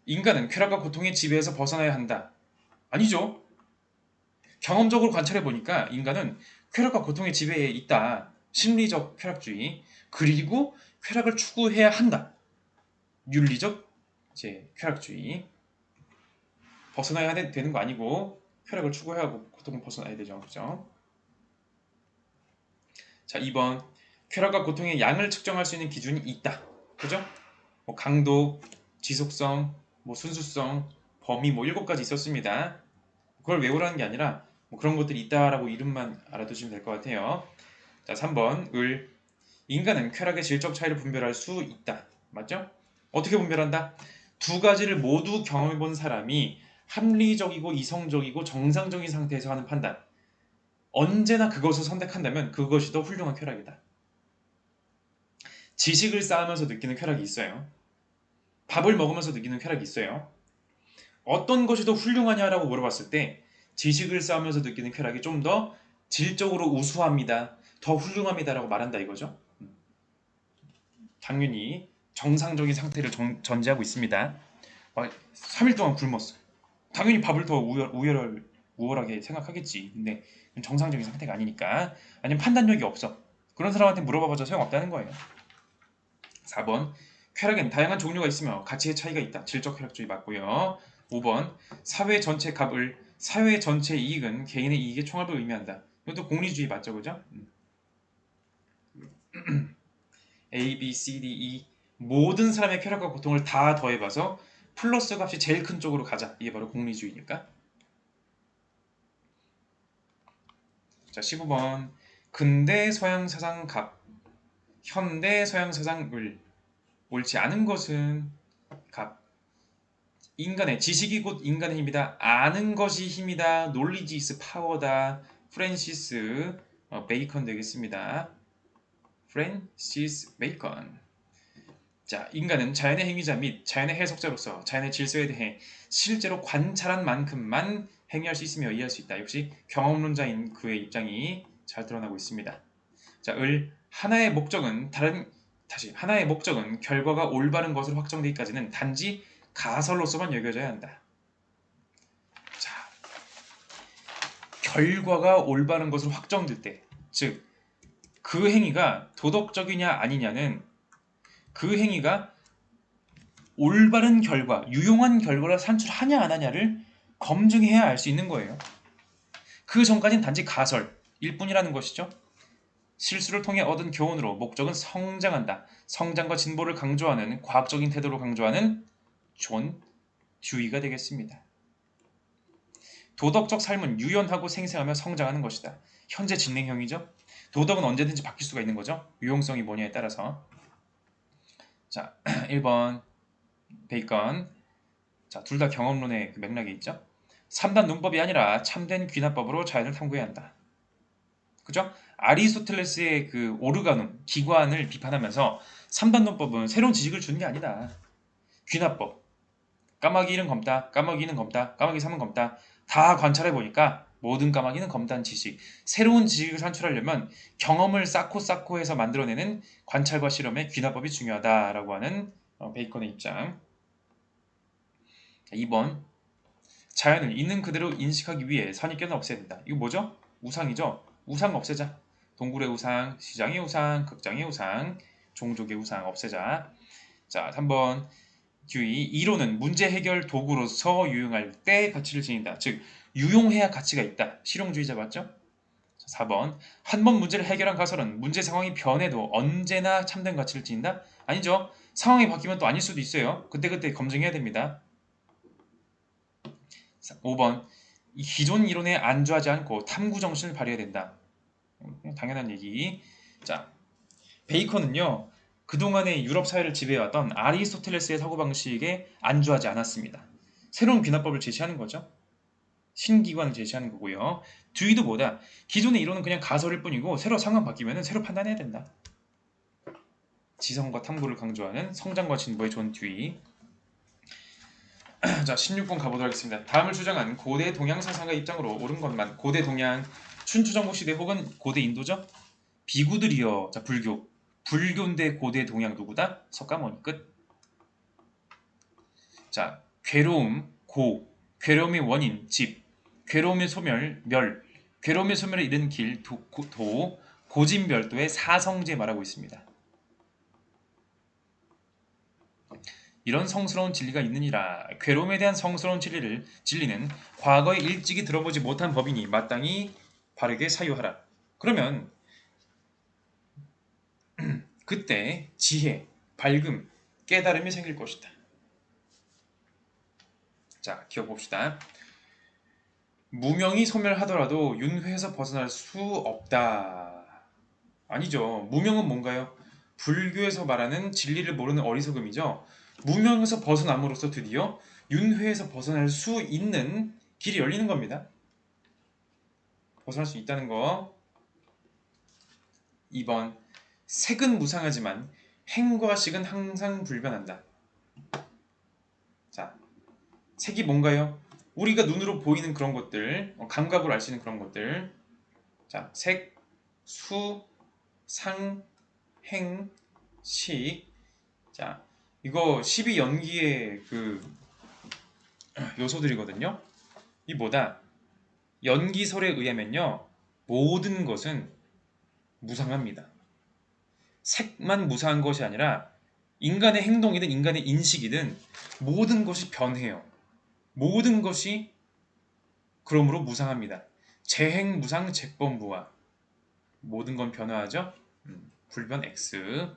A: 인간은 쾌락과 고통의 지배에서 벗어나야 한다. 아니죠. 경험적으로 관찰해 보니까 인간은 쾌락과 고통의 지배에 있다. 심리적 쾌락주의. 그리고 쾌락을 추구해야 한다. 윤리적 쾌락주의. 벗어나야 되는 거 아니고 쾌락을 추구해야 하고 고통을 벗어나야 되죠. 그죠? 자, 2번. 쾌락과 고통의 양을 측정할 수 있는 기준이 있다. 그죠? 뭐 강도, 지속성, 뭐 순수성, 범위 뭐 7가지 있었습니다. 그걸 외우라는 게 아니라 뭐 그런 것들이 있다라고 이름만 알아두시면 될 것 같아요. 자, 3번. 인간은 쾌락의 질적 차이를 분별할 수 있다. 맞죠? 어떻게 분별한다? 두 가지를 모두 경험해본 사람이 합리적이고 이성적이고 정상적인 상태에서 하는 판단. 언제나 그것을 선택한다면 그것이 더 훌륭한 쾌락이다. 지식을 쌓으면서 느끼는 쾌락이 있어요. 밥을 먹으면서 느끼는 쾌락이 있어요. 어떤 것이 더 훌륭하냐라고 물어봤을 때 지식을 쌓으면서 느끼는 쾌락이 좀 더 질적으로 우수합니다. 더 훌륭합니다라고 말한다 이거죠. 당연히 정상적인 상태를 전제하고 있습니다. 3일 동안 굶었어. 당연히 밥을 더 우월하게 생각하겠지. 근데 정상적인 상태가 아니니까. 아니면 판단력이 없어. 그런 사람한테 물어봐봐도 소용없다는 거예요. 4번. 쾌락엔 다양한 종류가 있으며 가치의 차이가 있다. 질적 쾌락주의 맞고요. 5번. 사회 전체 이익은 개인의 이익의 총합을 의미한다. 이것도 공리주의 맞죠, 그죠? A, B, C, D, E 모든 사람의 쾌락과 고통을 다 더해봐서 플러스 값이 제일 큰 쪽으로 가자. 이게 바로 공리주의니까. 자, 15번. 근대 서양 사상 갑, 현대 서양 사상 을. 옳지 않은 것은 갑. 인간의 지식이 곧 인간의 힘이다. 아는 것이 힘이다. knowledge is power다. 프랜시스 베이컨 되겠습니다. 프랜시스 베이컨. 자, 인간은 자연의 행위자 및 자연의 해석자로서 자연의 질서에 대해 실제로 관찰한 만큼만 행위할 수 있으며 이해할 수 있다. 역시 경험론자인 그의 입장이 잘 드러나고 있습니다. 자, 하나의 목적은 결과가 올바른 것으로 확정되기까지는 단지 가설로서만 여겨져야 한다. 자, 결과가 올바른 것으로 확정될 때, 즉 그 행위가 도덕적이냐 아니냐는 그 행위가 올바른 결과, 유용한 결과를 산출하냐 안 하냐를 검증해야 알 수 있는 거예요. 그 전까지는 단지 가설일 뿐이라는 것이죠. 실수를 통해 얻은 교훈으로 목적은 성장한다. 성장과 진보를 강조하는 과학적인 태도로 강조하는 존 듀이가 되겠습니다. 도덕적 삶은 유연하고 생생하며 성장하는 것이다. 현재 진행형이죠. 도덕은 언제든지 바뀔 수가 있는 거죠. 유용성이 뭐냐에 따라서. 자, 1번 베이컨. 자, 둘 다 경험론의 그 맥락이 있죠. 3단 논법이 아니라 참된 귀납법으로 자연을 탐구해야 한다. 그죠? 아리스토텔레스의 그 오르가눔, 기관을 비판하면서 3단 논법은 새로운 지식을 주는 게 아니다. 귀납법. 까마귀 1은 검다, 까마귀 2는 검다, 까마귀 3은 검다. 다 관찰해 보니까 모든 까마귀는 검다는 지식. 새로운 지식을 산출하려면 경험을 쌓고 해서 만들어내는 관찰과 실험의 귀납법이 중요하다라고 하는 베이컨의 입장. 2번. 자연을 있는 그대로 인식하기 위해 선입견을 없애야 된다. 이거 뭐죠? 우상이죠? 우상 없애자. 동굴의 우상, 시장의 우상, 극장의 우상, 종족의 우상 없애자. 자, 3번. 듀이. 이론은 문제 해결 도구로서 유용할 때 가치를 지닌다. 즉, 유용해야 가치가 있다. 실용주의자 맞죠? 4번. 한 번 문제를 해결한 가설은 문제 상황이 변해도 언제나 참된 가치를 지닌다? 아니죠. 상황이 바뀌면 또 아닐 수도 있어요. 그때그때 검증해야 됩니다. 5번. 이 기존 이론에 안주하지 않고 탐구 정신을 발휘해야 된다. 당연한 얘기. 자, 베이컨은요. 그동안의 유럽 사회를 지배해왔던 아리스토텔레스의 사고방식에 안주하지 않았습니다. 새로운 비납법을 제시하는 거죠. 신기관을 제시하는 거고요. 듀이도 뭐다? 기존의 이론은 그냥 가설일 뿐이고 새로 상황 바뀌면 새로 판단해야 된다. 지성과 탐구를 강조하는 성장과 진보의 존 듀이. 자, 16번 가보도록 하겠습니다. 다음을 주장한 고대 동양 사상가 입장으로 옳은 것만. 고대 동양, 춘추전국 시대 혹은 고대 인도죠? 비구들이여. 자, 불교. 불교인데 고대 동양 누구다? 석가모니. 끝. 자, 괴로움, 고. 괴로움의 원인, 집. 괴로움의 소멸, 멸. 괴로움의 소멸에 이른 길, 도. 고진별도의 사성제 말하고 있습니다. 이런 성스러운 진리가 있느니라. 괴로움에 대한 성스러운 진리는 과거에 일찍이 들어보지 못한 법이니 마땅히 바르게 사유하라. 그러면 그때 지혜, 밝음, 깨달음이 생길 것이다. 자, 기억봅시다. 무명이 소멸하더라도 윤회에서 벗어날 수 없다. 아니죠. 무명은 뭔가요? 불교에서 말하는 진리를 모르는 어리석음이죠. 무명에서 벗어남으로써 드디어 윤회에서 벗어날 수 있는 길이 열리는 겁니다. 벗어날 수 있다는 거. 2번. 색은 무상하지만 행과 식은 항상 불변한다. 자, 색이 뭔가요? 우리가 눈으로 보이는 그런 것들, 감각으로 알 수 있는 그런 것들. 자, 색, 수, 상, 행, 식. 자, 이거 12연기의 그 요소들이거든요. 이 뭐다? 연기설에 의하면요, 모든 것은 무상합니다. 색만 무상한 것이 아니라 인간의 행동이든 인간의 인식이든 모든 것이 변해요. 모든 것이 그러므로 무상합니다. 재행무상 재법무화. 모든 건 변화하죠. 불변 X.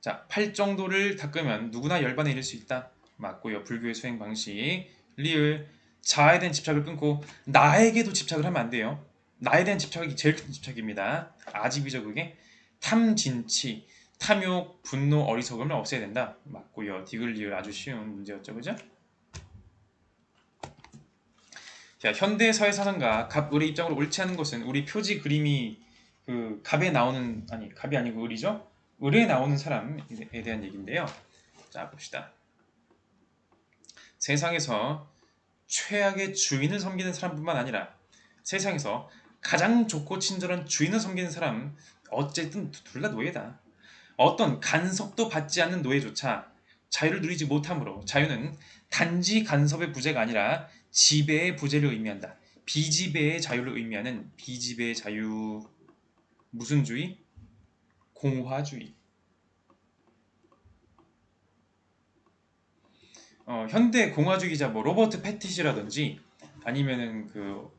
A: 자, 팔정도를 닦으면 누구나 열반에 이를 수 있다. 맞고요. 불교의 수행 방식. 리을. 자아에 대한 집착을 끊고 나에게도 집착을 하면 안 돼요. 나에 대한 집착이 제일 큰 집착입니다. 아집이죠, 그게. 탐진치, 탐욕, 분노, 어리석음을 없애야 된다. 맞고요. 디귿 리을 아주 쉬운 문제였죠, 그죠? 자, 현대 사회 사상가 갑을의 입장으로 옳지 않은 것은 우리 표지 그림이 그 갑에 나오는, 아니 갑이 아니고 을이죠? 을에 나오는 사람에 대한 얘기인데요. 자, 봅시다. 세상에서 최악의 주인을 섬기는 사람뿐만 아니라 세상에서 가장 좋고 친절한 주인을 섬기는 사람, 어쨌든 둘 다 노예다. 어떤 간섭도 받지 않는 노예조차 자유를 누리지 못하므로 자유는 단지 간섭의 부재가 아니라 지배의 부재를 의미한다. 비지배의 자유를 의미하는 비지배의 자유. 무슨 주의? 공화주의. 현대 공화주의자 뭐 로버트 패티시라든지 아니면은 그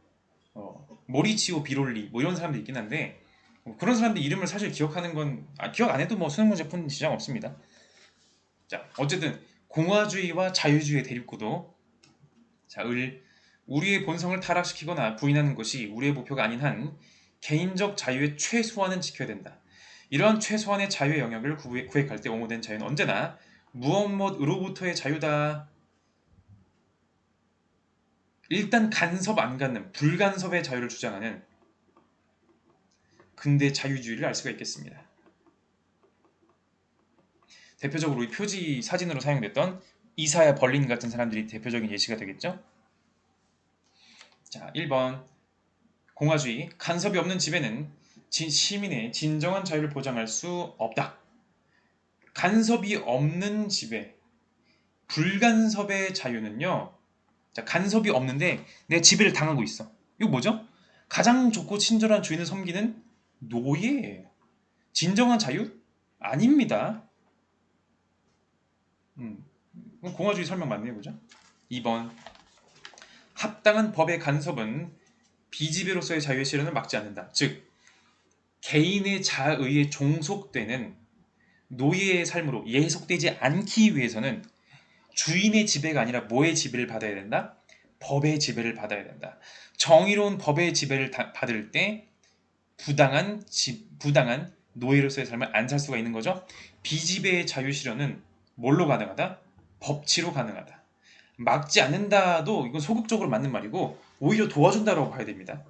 A: 모리치오 비롤리 뭐 이런 사람들 있긴 한데, 그런 사람들 이름을 사실 기억하는 건 기억 안 해도 뭐 수능 문제 푸는 지장 없습니다. 자, 어쨌든 공화주의와 자유주의의 대립구도. 자, 우리의 본성을 타락시키거나 부인하는 것이 우리의 목표가 아닌 한 개인적 자유의 최소한은 지켜야 된다. 이러한 최소한의 자유의 영역을 구획할 때 옹호된 자유는 언제나 무엇으로부터의 자유다. 일단 간섭 안 갖는 불간섭의 자유를 주장하는 근대 자유주의를 알 수가 있겠습니다. 대표적으로 이 표지 사진으로 사용됐던 이사야 벌린 같은 사람들이 대표적인 예시가 되겠죠. 자, 1번. 공화주의. 간섭이 없는 집에는 시민의 진정한 자유를 보장할 수 없다. 간섭이 없는 집에 불간섭의 자유는요. 자, 간섭이 없는데 내 지배를 당하고 있어. 이거 뭐죠? 가장 좋고 친절한 주인을 섬기는 노예예요. 진정한 자유? 아닙니다. 공화주의 설명 맞네요, 그죠? 2번. 합당한 법의 간섭은 비지배로서의 자유의 실현을 막지 않는다. 즉 개인의 자의에 종속되는 노예의 삶으로 예속되지 않기 위해서는 주인의 지배가 아니라 뭐의 지배를 받아야 된다? 법의 지배를 받아야 된다. 정의로운 법의 지배를 받을 때 부당한 노예로서의 삶을 안 살 수가 있는 거죠. 비지배의 자유 실현은 뭘로 가능하다? 법치로 가능하다. 막지 않는다도 이건 소극적으로 맞는 말이고 오히려 도와준다라고 봐야 됩니다.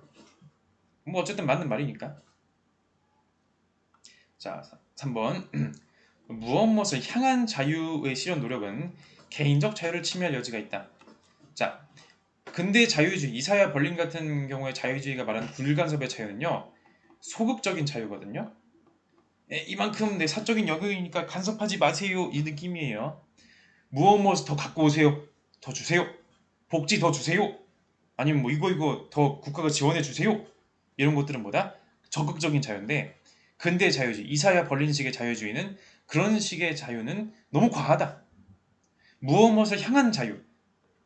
A: 뭐 어쨌든 맞는 말이니까. 자, 3번. 무엇을 향한 자유의 실현 노력은 개인적 자유를 침해할 여지가 있다. 자, 근대 자유주의, 이사야 벌린 같은 경우에 자유주의가 말하는 불간섭의 자유는요, 소극적인 자유거든요. 이만큼 내 사적인 영역이니까 간섭하지 마세요, 이 느낌이에요. 무엇 더 갖고 오세요, 더 주세요, 복지 더 주세요, 아니면 뭐 이거 더 국가가 지원해 주세요, 이런 것들은 뭐다? 적극적인 자유인데, 근대 자유주의, 이사야 벌린 식의 자유주의는 그런 식의 자유는 너무 과하다. 무엇을 향한 자유,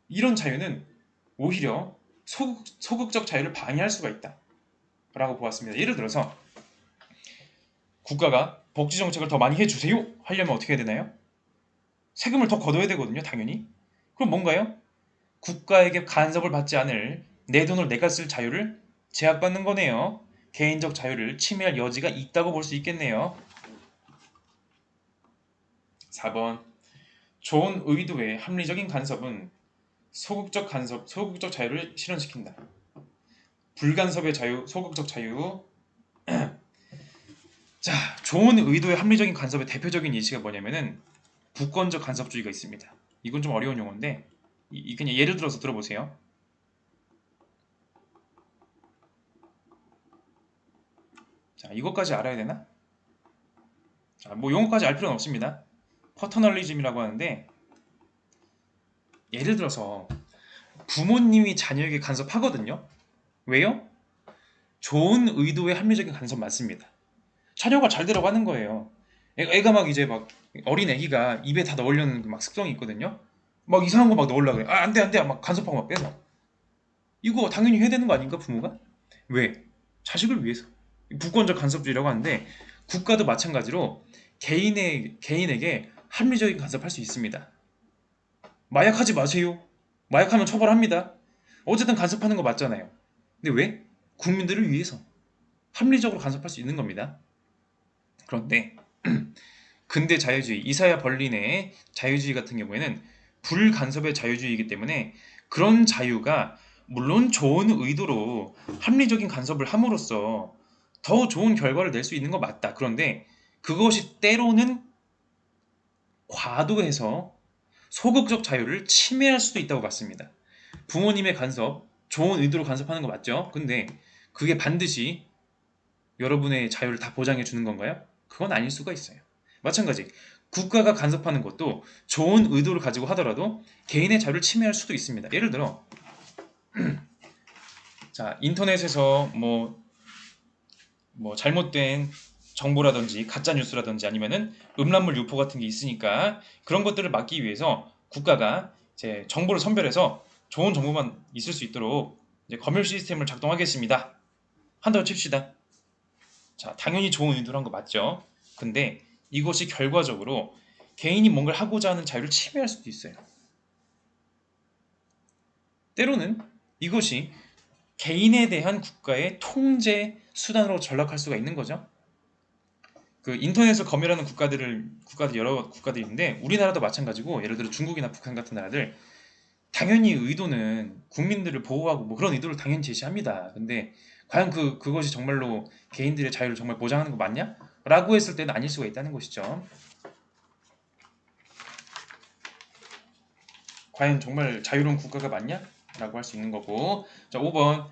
A: 이런 자유는 오히려 소극적 자유를 방해할 수가 있다 라고 보았습니다. 예를 들어서 국가가 복지 정책을 더 많이 해주세요 하려면 어떻게 해야 되나요? 세금을 더 걷어야 되거든요, 당연히. 그럼 뭔가요? 국가에게 간섭을 받지 않을 내 돈을 내가 쓸 자유를 제약받는 거네요. 개인적 자유를 침해할 여지가 있다고 볼 수 있겠네요. 4번. 좋은 의도의 합리적인 간섭은 소극적 자유를 실현시킨다. 불간섭의 자유, 소극적 자유. 자, 좋은 의도의 합리적인 간섭의 대표적인 예시가 뭐냐면은 부권적 간섭주의가 있습니다. 이건 좀 어려운 용어인데 그냥 예를 들어서 들어보세요. 자, 이것까지 알아야 되나? 자, 뭐 용어까지 알 필요는 없습니다. 퍼터널리즘이라고 하는데 예를 들어서 부모님이 자녀에게 간섭하거든요. 왜요? 좋은 의도의 합리적인 간섭 맞습니다. 자녀가 잘 되라고 하는 거예요. 애가 막 이제 막 어린 애기가 입에 다 넣으려는 막 습성이 있거든요. 막 이상한 거 막 넣으려고 그래. 아, 안 돼, 안 돼. 막 간섭하고 막 빼서. 이거 당연히 해야 되는 거 아닌가, 부모가? 왜? 자식을 위해서. 부권적 간섭주의라고 하는데 국가도 마찬가지로 개인에게 합리적인 간섭할 수 있습니다. 마약하지 마세요. 마약하면 처벌합니다. 어쨌든 간섭하는 거 맞잖아요. 근데 왜? 국민들을 위해서 합리적으로 간섭할 수 있는 겁니다. 그런데 근대 자유주의, 이사야 벌린의 자유주의 같은 경우에는 불간섭의 자유주의이기 때문에 그런 자유가 물론 좋은 의도로 합리적인 간섭을 함으로써 더 좋은 결과를 낼 수 있는 거 맞다. 그런데 그것이 때로는 과도해서 소극적 자유를 침해할 수도 있다고 봤습니다. 부모님의 간섭, 좋은 의도로 간섭하는 거 맞죠? 근데 그게 반드시 여러분의 자유를 다 보장해 주는 건가요? 그건 아닐 수가 있어요. 마찬가지, 국가가 간섭하는 것도 좋은 의도를 가지고 하더라도 개인의 자유를 침해할 수도 있습니다. 예를 들어, 자, 인터넷에서 뭐 잘못된 정보라든지 가짜 뉴스라든지 아니면은 음란물 유포 같은 게 있으니까 그런 것들을 막기 위해서 국가가 이제 정보를 선별해서 좋은 정보만 있을 수 있도록 이제 검열 시스템을 작동하겠습니다. 한다고 칩시다. 자, 당연히 좋은 의도로 한 거 맞죠? 근데 이것이 결과적으로 개인이 뭔가를 하고자 하는 자유를 침해할 수도 있어요. 때로는 이것이 개인에 대한 국가의 통제 수단으로 전락할 수가 있는 거죠. 그 인터넷을 검열하는 여러 국가들이 있는데 우리나라도 마찬가지고 예를 들어 중국이나 북한 같은 나라들 당연히 의도는 국민들을 보호하고 뭐 그런 의도를 당연히 제시합니다. 근데 과연 그것이 정말로 개인들의 자유를 정말 보장하는 거 맞냐? 라고 했을 때는 아닐 수가 있다는 것이죠. 과연 정말 자유로운 국가가 맞냐? 라고 할 수 있는 거고. 자, 5번.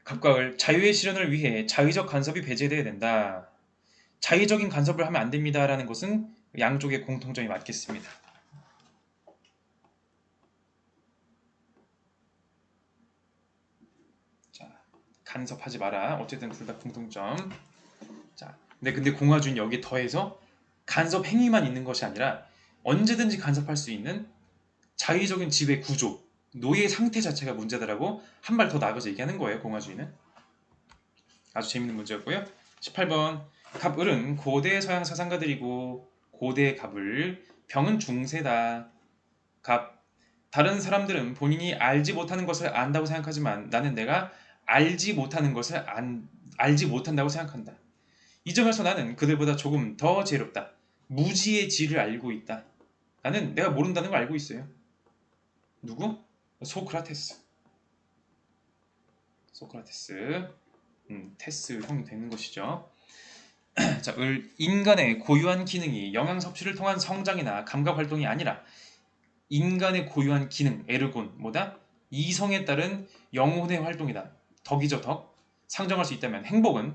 A: 각각을 자유의 실현을 위해 자의적 간섭이 배제돼야 된다. 자의적인 간섭을 하면 안 됩니다라는 것은 양쪽의 공통점이 맞겠습니다. 자, 간섭하지 마라. 어쨌든 둘 다 공통점. 자, 근데 공화주의는 여기에 더해서 간섭 행위만 있는 것이 아니라 언제든지 간섭할 수 있는 자의적인 지배 구조, 노예 상태 자체가 문제다라고 한 발 더 나가서 얘기하는 거예요, 공화주의는. 아주 재밌는 문제였고요. 18번 갑을은 고대 서양 사상가들이고 고대 갑을 병은 중세다. 갑 다른 사람들은 본인이 알지 못하는 것을 안다고 생각하지만 나는 내가 알지 못한다고 생각한다. 이 점에서 나는 그들보다 조금 더 지혜롭다. 무지의 지를 알고 있다. 나는 내가 모른다는 걸 알고 있어요. 누구? 소크라테스. 소크라테스. 테스 형이 되는 것이죠. 자, 인간의 고유한 기능이 영양 섭취를 통한 성장이나 감각 활동이 아니라 인간의 고유한 기능, 에르곤, 뭐다? 이성에 따른 영혼의 활동이다. 덕이죠, 덕. 상정할 수 있다면 행복은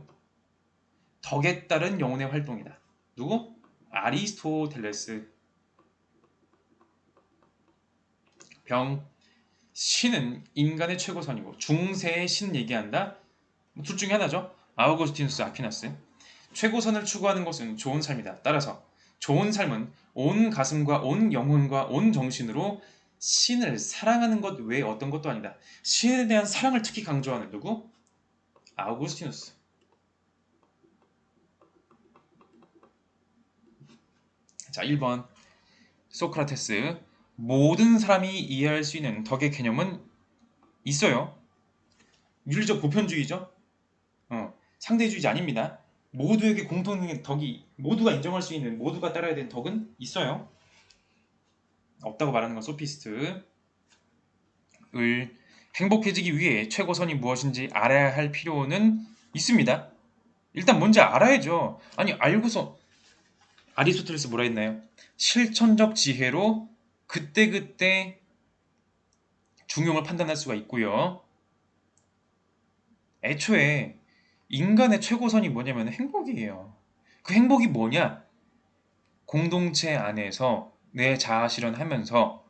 A: 덕에 따른 영혼의 활동이다. 누구? 아리스토텔레스. 병. 신은 인간의 최고선이고 중세의 신 얘기한다. 둘 중에 하나죠. 아우구스티누스 아퀴나스. 최고선을 추구하는 것은 좋은 삶이다. 따라서 좋은 삶은 온 가슴과 온 영혼과 온 정신으로 신을 사랑하는 것 외에 어떤 것도 아니다. 신에 대한 사랑을 특히 강조하는 누구? 아우구스티누스. 자, 1번 소크라테스. 모든 사람이 이해할 수 있는 덕의 개념은 있어요. 윤리적 보편주의죠. 상대주의자 아닙니다. 모두에게 공통된 덕이 모두가 인정할 수 있는 모두가 따라야 되는 덕은 있어요. 없다고 말하는 건 소피스트. 행복해지기 위해 최고선이 무엇인지 알아야 할 필요는 있습니다. 일단 뭔지 알아야죠. 아니 알고서 아리스토텔레스 뭐라 했나요? 실천적 지혜로 그때그때 중용을 판단할 수가 있고요. 애초에 인간의 최고선이 뭐냐면 행복이에요. 그 행복이 뭐냐? 공동체 안에서 내 자아 실현하면서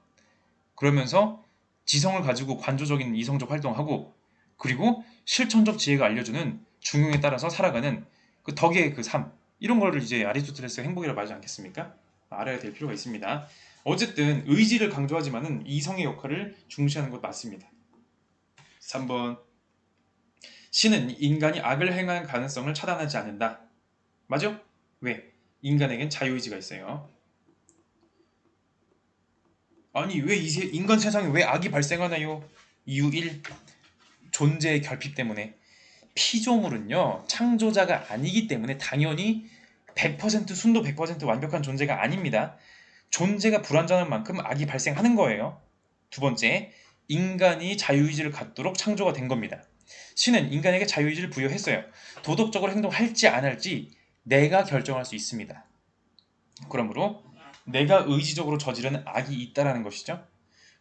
A: 그러면서 지성을 가지고 관조적인 이성적 활동하고 그리고 실천적 지혜가 알려주는 중용에 따라서 살아가는 그 덕의 그 삶 이런 거를 이제 아리스토텔레스가 행복이라고 말하지 않겠습니까? 알아야 될 필요가 있습니다. 어쨌든 의지를 강조하지만은 이성의 역할을 중시하는 것 맞습니다. 3번 신은 인간이 악을 행할 가능성을 차단하지 않는다. 맞죠? 왜? 인간에겐 자유의지가 있어요. 아니 왜 인간 세상에 왜 악이 발생하나요? 이유 1. 존재의 결핍 때문에. 피조물은요 창조자가 아니기 때문에 당연히 100% 순도 100% 완벽한 존재가 아닙니다. 존재가 불완전한 만큼 악이 발생하는 거예요. 두 번째, 인간이 자유의지를 갖도록 창조가 된 겁니다. 신은 인간에게 자유의지를 부여했어요. 도덕적으로 행동할지 안 할지 내가 결정할 수 있습니다. 그러므로 내가 의지적으로 저지르는 악이 있다라는 것이죠.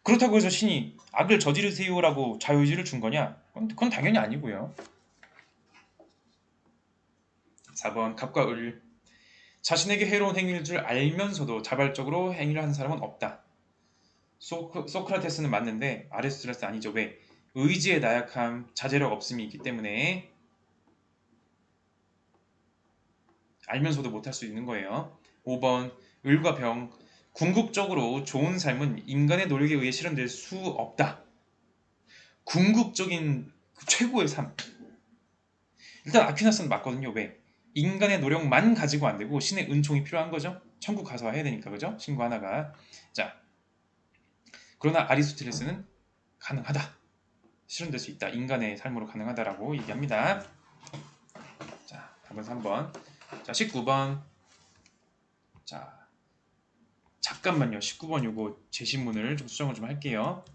A: 그렇다고 해서 신이 악을 저지르세요라고 자유의지를 준 거냐? 그건 당연히 아니고요. 4번 갑과 을. 자신에게 해로운 행위일 줄 알면서도 자발적으로 행위를 하는 사람은 없다. 소크라테스는 맞는데 아리스토텔레스 아니죠. 왜? 의지의 나약함, 자제력 없음이 있기 때문에 알면서도 못할 수 있는 거예요. 5번 을과 병. 궁극적으로 좋은 삶은 인간의 노력에 의해 실현될 수 없다. 궁극적인 그 최고의 삶. 일단 아퀴나스는 맞거든요. 왜? 인간의 노력만 가지고 안 되고 신의 은총이 필요한 거죠. 천국 가서 해야 되니까 그죠? 친구 하나가. 자, 그러나 아리스토텔레스는 가능하다. 실현될 수 있다. 인간의 삶으로 가능하다라고 얘기합니다. 자, 답은 3번. 자, 19번. 자, 잠깐만요. 19번 요거 제시문을 좀 수정을 좀 할게요.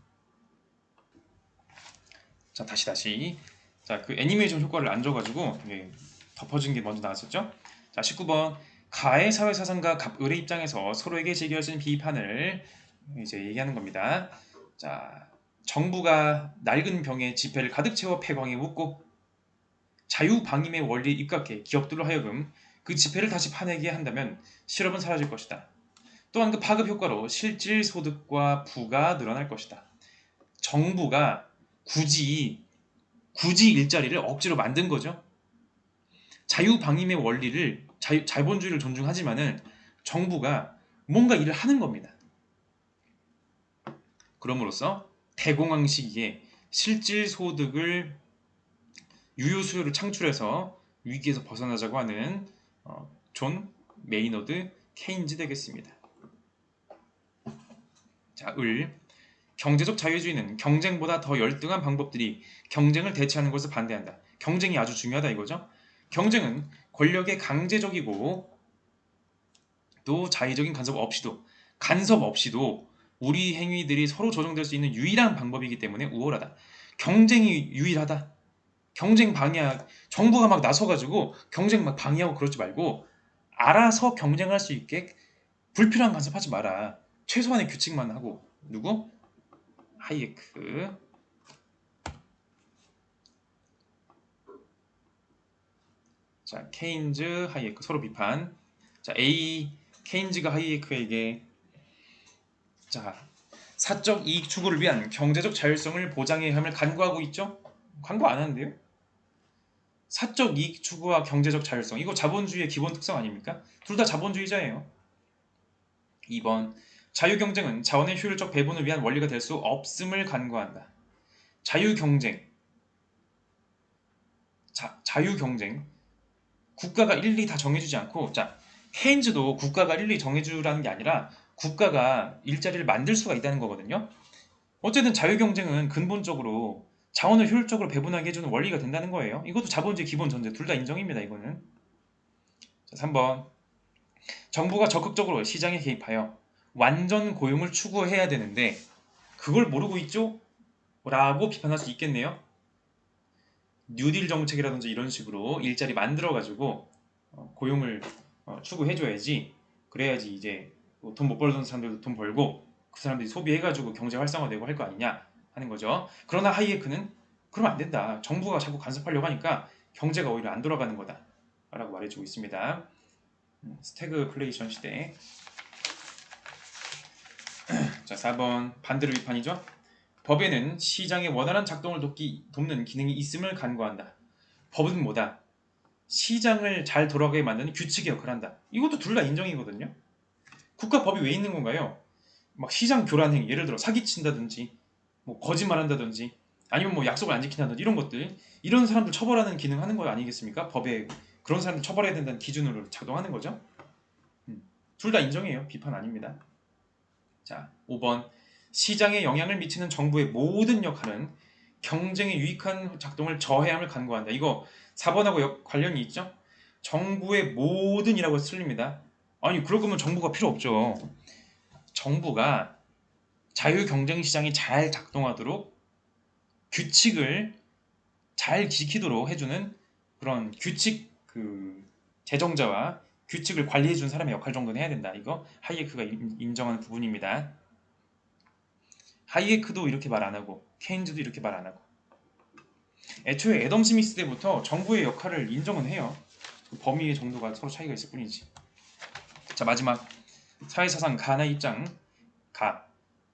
A: 자, 다시. 자, 그 애니메이션 효과를 안 줘가지고 덮어진 게 먼저 나왔었죠. 자, 19번. 가해 사회사상가 갑을의 입장에서 서로에게 제기할 수 있는 비판을 이제 얘기하는 겁니다. 자, 정부가 낡은 병에 지폐를 가득 채워 폐광에 묻고 자유방임의 원리에 입각해 기업들로 하여금 그 지폐를 다시 파내게 한다면 실업은 사라질 것이다. 또한 그 파급 효과로 실질 소득과 부가 늘어날 것이다. 정부가 굳이 일자리를 억지로 만든 거죠. 자유방임의 원리를 자본주의를 존중하지만은 정부가 뭔가 일을 하는 겁니다. 그럼으로써 대공황 시기에 실질 소득을 유효 수요를 창출해서 위기에서 벗어나자고 하는 존 메이너드 케인즈 되겠습니다. 자, 경제적 자유주의는 경쟁보다 더 열등한 방법들이 경쟁을 대체하는 것을 반대한다. 경쟁이 아주 중요하다 이거죠. 경쟁은 권력의 강제적이고 또 자의적인 간섭 없이도 우리 행위들이 서로 조정될 수 있는 유일한 방법이기 때문에 우월하다. 경쟁이 유일하다. 경쟁 방해하 정부가 막 나서가지고 경쟁 막 방해하고 그러지 말고 알아서 경쟁할 수 있게 불필요한 간섭하지 마라. 최소한의 규칙만 하고. 누구? 하이에크. 자, 케인즈, 하이에크 서로 비판. 자, 케인즈가 하이에크에게 자, 사적 이익 추구를 위한 경제적 자율성을 보장해야 함을 간구하고 있죠? 간구 안 하는데요? 사적 이익 추구와 경제적 자율성, 이거 자본주의의 기본 특성 아닙니까? 둘 다 자본주의자예요. 2번, 자유경쟁은 자원의 효율적 배분을 위한 원리가 될 수 없음을 간구한다. 자유경쟁, 자유경쟁, 국가가 일일이 다 정해주지 않고, 자, 케인즈도 국가가 일일이 정해주라는 게 아니라 국가가 일자리를 만들 수가 있다는 거거든요. 어쨌든 자유경쟁은 근본적으로 자원을 효율적으로 배분하게 해주는 원리가 된다는 거예요. 이것도 자본주의 기본 전제, 둘 다 인정입니다. 이거는. 자, 3번, 정부가 적극적으로 시장에 개입하여 완전 고용을 추구해야 되는데 그걸 모르고 있죠? 라고 비판할 수 있겠네요. 뉴딜 정책이라든지 이런 식으로 일자리 만들어가지고 고용을 추구해줘야지. 그래야지 이제 돈 못 벌던 사람들도 돈 벌고 그 사람들이 소비해가지고 경제 활성화되고 할 거 아니냐 하는 거죠. 그러나 하이에크는 그러면 안 된다. 정부가 자꾸 간섭하려고 하니까 경제가 오히려 안 돌아가는 거다 라고 말해주고 있습니다. 스태그플레이션 시대. 자, 4번 반대로 비판이죠. 법에는 시장의 원활한 작동을 돕는 기능이 있음을 간구한다. 법은 뭐다? 시장을 잘 돌아가게 만드는 규칙의 역할을 한다. 이것도 둘 다 인정이거든요. 국가 법이 왜 있는 건가요? 막 시장 교란 행위, 예를 들어 사기친다든지 뭐 거짓말한다든지 아니면 뭐 약속을 안 지킨다든지 이런 것들, 이런 사람들 처벌하는 기능 하는 거 아니겠습니까? 법에 그런 사람들 처벌해야 된다는 기준으로 작동하는 거죠. 둘 다 인정해요. 비판 아닙니다. 자, 5번, 시장에 영향을 미치는 정부의 모든 역할은 경쟁에 유익한 작동을 저해야 함을 간구한다. 이거 4번하고 관련이 있죠? 정부의 모든이라고 틀립니다. 아니, 그럴 거면 정부가 필요 없죠. 정부가 자유경쟁시장이 잘 작동하도록 규칙을 잘 지키도록 해주는 그런 규칙 제정자와 규칙을 관리해주는 사람의 역할 정도는 해야 된다. 이거 하이에크가 인정하는 부분입니다. 하이에크도 이렇게 말 안 하고 케인즈도 이렇게 말 안 하고, 애초에 애덤 스미스 때부터 정부의 역할을 인정은 해요. 범위의 정도가 서로 차이가 있을 뿐이지. 자, 마지막 사회사상 가나 입장.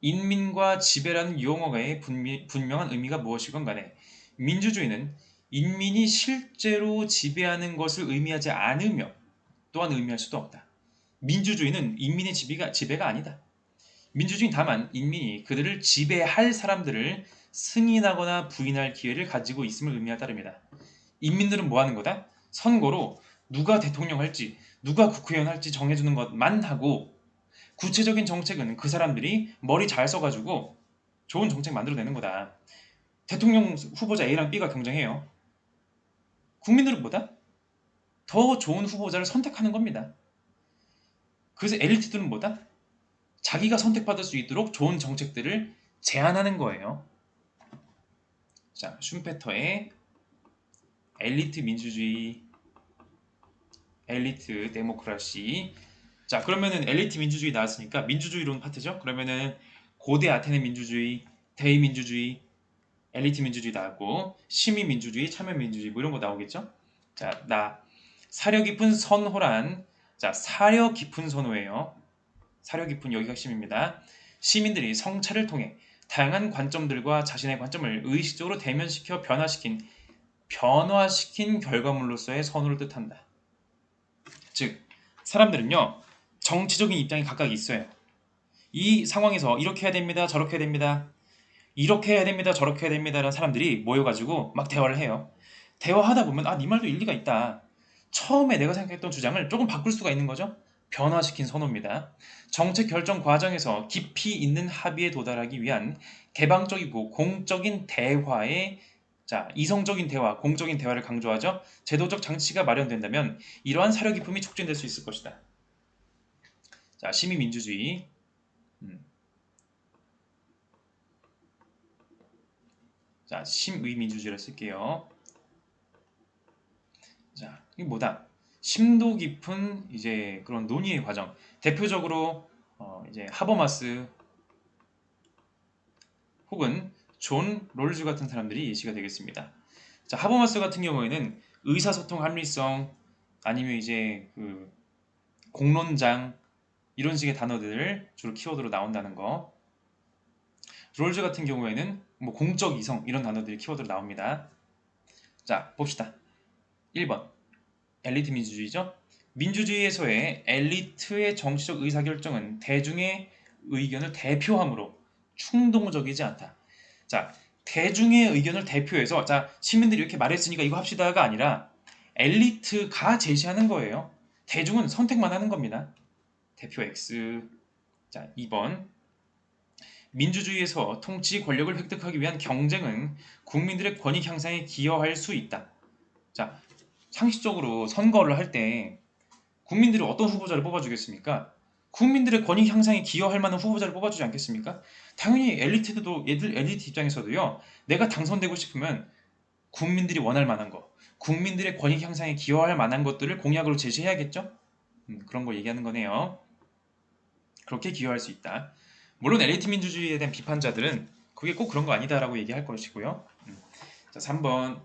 A: 인민과 지배라는 용어의 분명한 의미가 무엇이건 간에 민주주의는 인민이 실제로 지배하는 것을 의미하지 않으며 또한 의미할 수도 없다. 민주주의는 인민의 지배가 아니다. 민주주의는 다만 인민이 그들을 지배할 사람들을 승인하거나 부인할 기회를 가지고 있음을 의미할 따름이다. 인민들은 뭐 하는 거다? 선거로 누가 대통령 할지 누가 국회의원 할지 정해주는 것만 하고, 구체적인 정책은 그 사람들이 머리 잘 써가지고 좋은 정책 만들어내는 거다. 대통령 후보자 A랑 B가 경쟁해요. 국민들은 뭐다? 더 좋은 후보자를 선택하는 겁니다. 그래서 엘리트들은 뭐다? 자기가 선택받을 수 있도록 좋은 정책들을 제안하는 거예요. 자, 슌페터의 엘리트 민주주의, 엘리트 데모크라시. 자, 그러면은 엘리트 민주주의 나왔으니까 민주주의론 파트죠. 그러면은 고대 아테네 민주주의, 대의민주주의, 엘리트 민주주의 나왔고, 시민민주주의, 참여민주주의 뭐 이런 거 나오겠죠. 자, 사려 깊은 선호란, 자, 사려 깊은 선호예요. 사려 깊은, 여기가 핵심입니다. 시민들이 성찰을 통해 다양한 관점들과 자신의 관점을 의식적으로 대면시켜 변화시킨 결과물로서의 선호를 뜻한다. 즉, 사람들은요, 정치적인 입장이 각각 있어요. 이 상황에서 이렇게 해야 됩니다, 저렇게 해야 됩니다, 이렇게 해야 됩니다, 저렇게 해야 됩니다 라는 사람들이 모여가지고 막 대화를 해요. 대화하다 보면 네 말도 일리가 있다. 처음에 내가 생각했던 주장을 조금 바꿀 수가 있는 거죠. 변화시킨 선호입니다. 정책 결정 과정에서 깊이 있는 합의에 도달하기 위한 개방적이고 공적인 대화에 이성적인 대화, 공적인 대화를 강조하죠. 제도적 장치가 마련된다면 이러한 사려 깊음이 촉진될 수 있을 것이다. 시민민주주의. 심의민주주의를 쓸게요. 이게 뭐다? 심도 깊은 이제 그런 논의의 과정. 대표적으로 이제 하버마스 혹은 존 롤즈 같은 사람들이 예시가 되겠습니다. 하버마스 같은 경우에는 의사소통 합리성 아니면 이제 그 공론장 이런 식의 단어들 주로 키워드로 나온다는 거. 롤즈 같은 경우에는 뭐 공적 이성 이런 단어들이 키워드로 나옵니다. 봅시다. 1번 엘리트 민주주의죠. 민주주의에서의 엘리트의 정치적 의사결정은 대중의 의견을 대표함으로 충동적이지 않다. 대중의 의견을 대표해서 시민들이 이렇게 말했으니까 이거 합시다가 아니라 엘리트가 제시하는 거예요. 대중은 선택만 하는 겁니다. 대표 X. 2번 민주주의에서 통치 권력을 획득하기 위한 경쟁은 국민들의 권익 향상에 기여할 수 있다. 상식적으로 선거를 할 때 국민들이 어떤 후보자를 뽑아주겠습니까? 국민들의 권익 향상에 기여할 만한 후보자를 뽑아주지 않겠습니까? 당연히 엘리트 입장에서도요. 내가 당선되고 싶으면 국민들이 원할 만한 거, 국민들의 권익 향상에 기여할 만한 것들을 공약으로 제시해야겠죠? 그런 걸 얘기하는 거네요. 그렇게 기여할 수 있다. 물론 엘리트 민주주의에 대한 비판자들은 그게 꼭 그런 거 아니다라고 얘기할 것이고요. 3번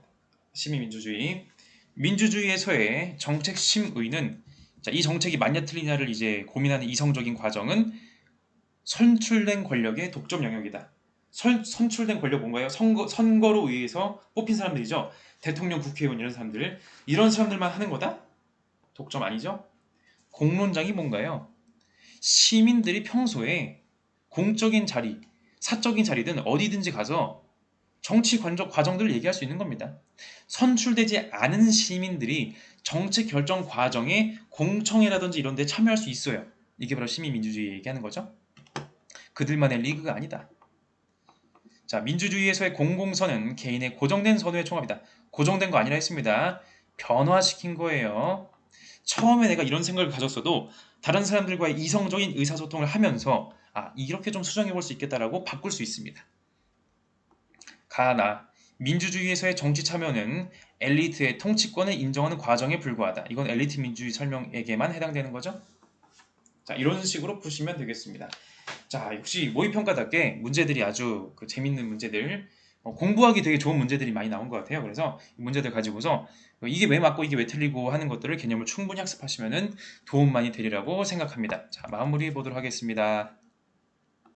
A: 시민민주주의. 민주주의에서의 정책 심의는 이 정책이 맞냐 틀리냐를 이제 고민하는 이성적인 과정은 선출된 권력의 독점 영역이다. 선출된 권력 뭔가요? 선거로 의해서 뽑힌 사람들이죠. 대통령, 국회의원 이런 사람들만 하는 거다? 독점 아니죠? 공론장이 뭔가요? 시민들이 평소에 공적인 자리, 사적인 자리든 어디든지 가서 정치 과정들을 얘기할 수 있는 겁니다. 선출되지 않은 시민들이 정책 결정 과정에 공청회라든지 이런 데 참여할 수 있어요. 이게 바로 시민민주주의 얘기하는 거죠. 그들만의 리그가 아니다. 민주주의에서의 공공선은 개인의 고정된 선호에 총합니다. 고정된 거 아니라 했습니다. 변화시킨 거예요. 처음에 내가 이런 생각을 가졌어도 다른 사람들과의 이성적인 의사소통을 하면서 이렇게 좀 수정해 볼 수 있겠다라고 바꿀 수 있습니다. 가나 민주주의에서의 정치 참여는 엘리트의 통치권을 인정하는 과정에 불과하다. 이건 엘리트 민주주의 설명에게만 해당되는 거죠. 이런 식으로 푸시면 되겠습니다. 역시 모의평가답게 문제들이 아주 재밌는 문제들, 공부하기 되게 좋은 문제들이 많이 나온 것 같아요. 그래서 이 문제들 가지고서 이게 왜 맞고 이게 왜 틀리고 하는 것들을 개념을 충분히 학습하시면 도움 많이 되리라고 생각합니다. 마무리 보도록 하겠습니다.